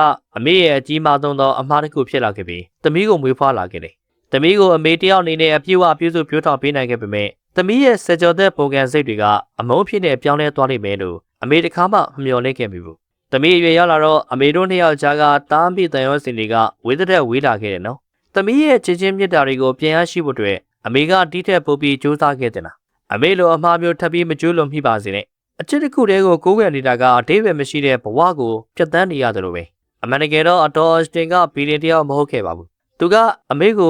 မေရဲ့အကြီးမားဆုံးသောအမှားတစ်ခုဖြစ်လာခဲ့ပြီးသမီးကိုမွေးဖွားလာခဲ့တယ်သမီးကိုအမေတယောက်အနေနဲ့အပြည့်အဝပြုစုပြောထောင်ပေးနိုင်ခဲ့ပေမဲ့သမီးရဲ့စကြော်သက်ပုံကံစိတ်တွေကအမုန်းဖြစ်နေပြောင်းလဲသွားလိမ့်မယ်လို့အမေတခါမှမမျှော်လင့်ခဲ့မိဘူးသမီးအရွယ်ရောက်လာတော့အမေတို့နှစ်ယောက်ကြားကတားမိတန်ရောစင်တွေကဝေးတဲ့ဝေးလာခဲ့တယ်နော်သမီးရဲ့ချင်းချင်းမြတ်တာတွေကိုပြန်ရရှိဖို့အတွက်အမေကတီးထက်ပိုပြီးကြိုးစားခဲ့တယ်လားအမေလိုအမှားမျိုးထပ်ပြီးမကျိုးလွန်မိပါစေနဲ့အချစ်တစ်ခုတည်းကိုကိုးကွယ်နေတာကအဓိပ္ပာယ်မရှိတဲ့ဘဝကိုပြတ်တန်းနေရတယ်လို့ပဲအမှန်တကယ်တော့အတော်စတင်ကဘီလင်တယောက်မဟုတ်ခဲ့ပါဘူးသူကအမေကို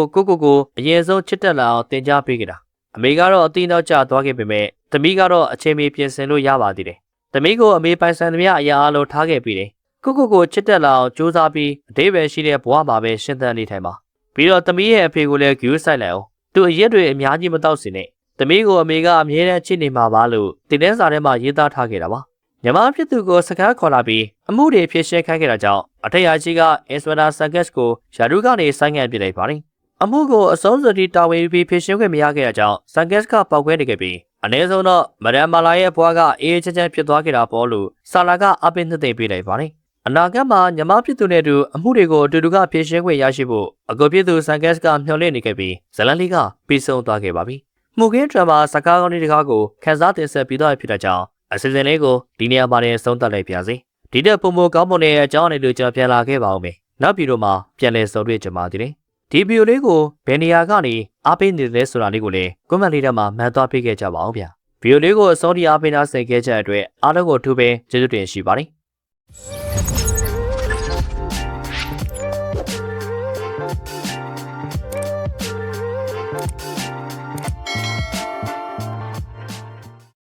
အရင်ဆုံးချစ်တက်လာအောင်တင် जाပေးခဲ့တာအမေကတော့အသိနောက်ကျသွားခဲ့ပေမဲ့သမီးကတော့အချိန်မီပြင်ဆင်လို့ရပါသေးတယ် သမီးကိုအမေပိုင်ဆိုင်သမျှအရာအလိုထားခဲ့ပြီးတယ်ကိုချစ်တက်လာအောင်စူးစမ်းပြီးအသေးပဲရှိတဲ့ဘဝမှာပဲရှင်းသန်နေထိုင်ပါပြီးတော့သမီးရဲ့အဖေကိုလည်းဂယူးဆိုင်လိုက်အောင်သူအရက်တွေအများကြီးမတောက်စီနဲ့သမီးကိုအမေကအမြဲတမ်းချစ်နေမှာပါလို့တင်တဲ့စာထဲမှာရေးသားထားခဲ့တာပါညီမဖြစ်သူကိုစကားခေါ်လာပြီးအမှုတွေဖြစ်ရှင်းခိုင်းခဲ့တာကြောင့်အထက်ရာကြီးကအင်စပက်တာဆန်ကက်စ်ကိုယာရုကနေဆိုင်းငံ့ပြစ်လိုက်ပါတယ်အမှုကိုအဆုံးစွန်ထိတာဝန်ယူပြီးဖြစ်ရှင်းခွင့်မရခဲ့တာကြောင့်ဆန်ကက်စ်ကပေါက်ကွဲနေခဲ့ပြီးအနည်းဆုံးတော့မဒမ်မာလာရဲ့ဘွားကအေးချမ်းဖြစ်သွားခဲ့တာပေါ့လို့ဆာလာကအပင်းနှစ်သိမ့်ပေးလိုက်ပါတယ်အနာဂတ်မှာညီမဖြစ်သူနဲ့တူအမှုတွေကိုအတူတူကဖြေရှင်းခွင့်ရရှိဖို့အကူဖြစ်သူဆန်ကက်စ်ကမျှော်လင့်နေခဲ့ပြီးဇလန်လီကပြီးဆုံးသွားခဲ့ပါပြီ။မှုခင်းဒရမာစကားကောင်းတွေတကားကိုခန်းစားတင်ဆက်ပြီးတော့ဖြစ်တဲ့ကြောင့်အစီအစဉ်လေးကိုဒီနေရာမှာနေဆုံးသတ်လိုက်ပါစေ။ဒီတဲ့ပုံမကောင်းမွန်တဲ့အကြောင်းအရာတွေကျွန်တော်ပြန်လာခဲ့ပါဦးမယ်။နောက်ပြီးတော့မှပြန်လည်ဆုံတွေ့ကြပါသေးတယ်။ဒီဗီဒီယိုလေးကိုဘယ်နေရာကနေအားပေးနေလဲဆိုတာလေးကိုလည်းကွန်မန့်လေးထဲမှာမှန်သွားပေးခဲ့ကြပါအောင်ဗျာ။ဗီဒီယိုလေးကိုအဆုံးထိအားပေးနာဆင်ခဲ့ကြတဲ့အတွက်အားလုံးကိုထူးပင်ကျေးဇူးတင်ရှိပါတယ်။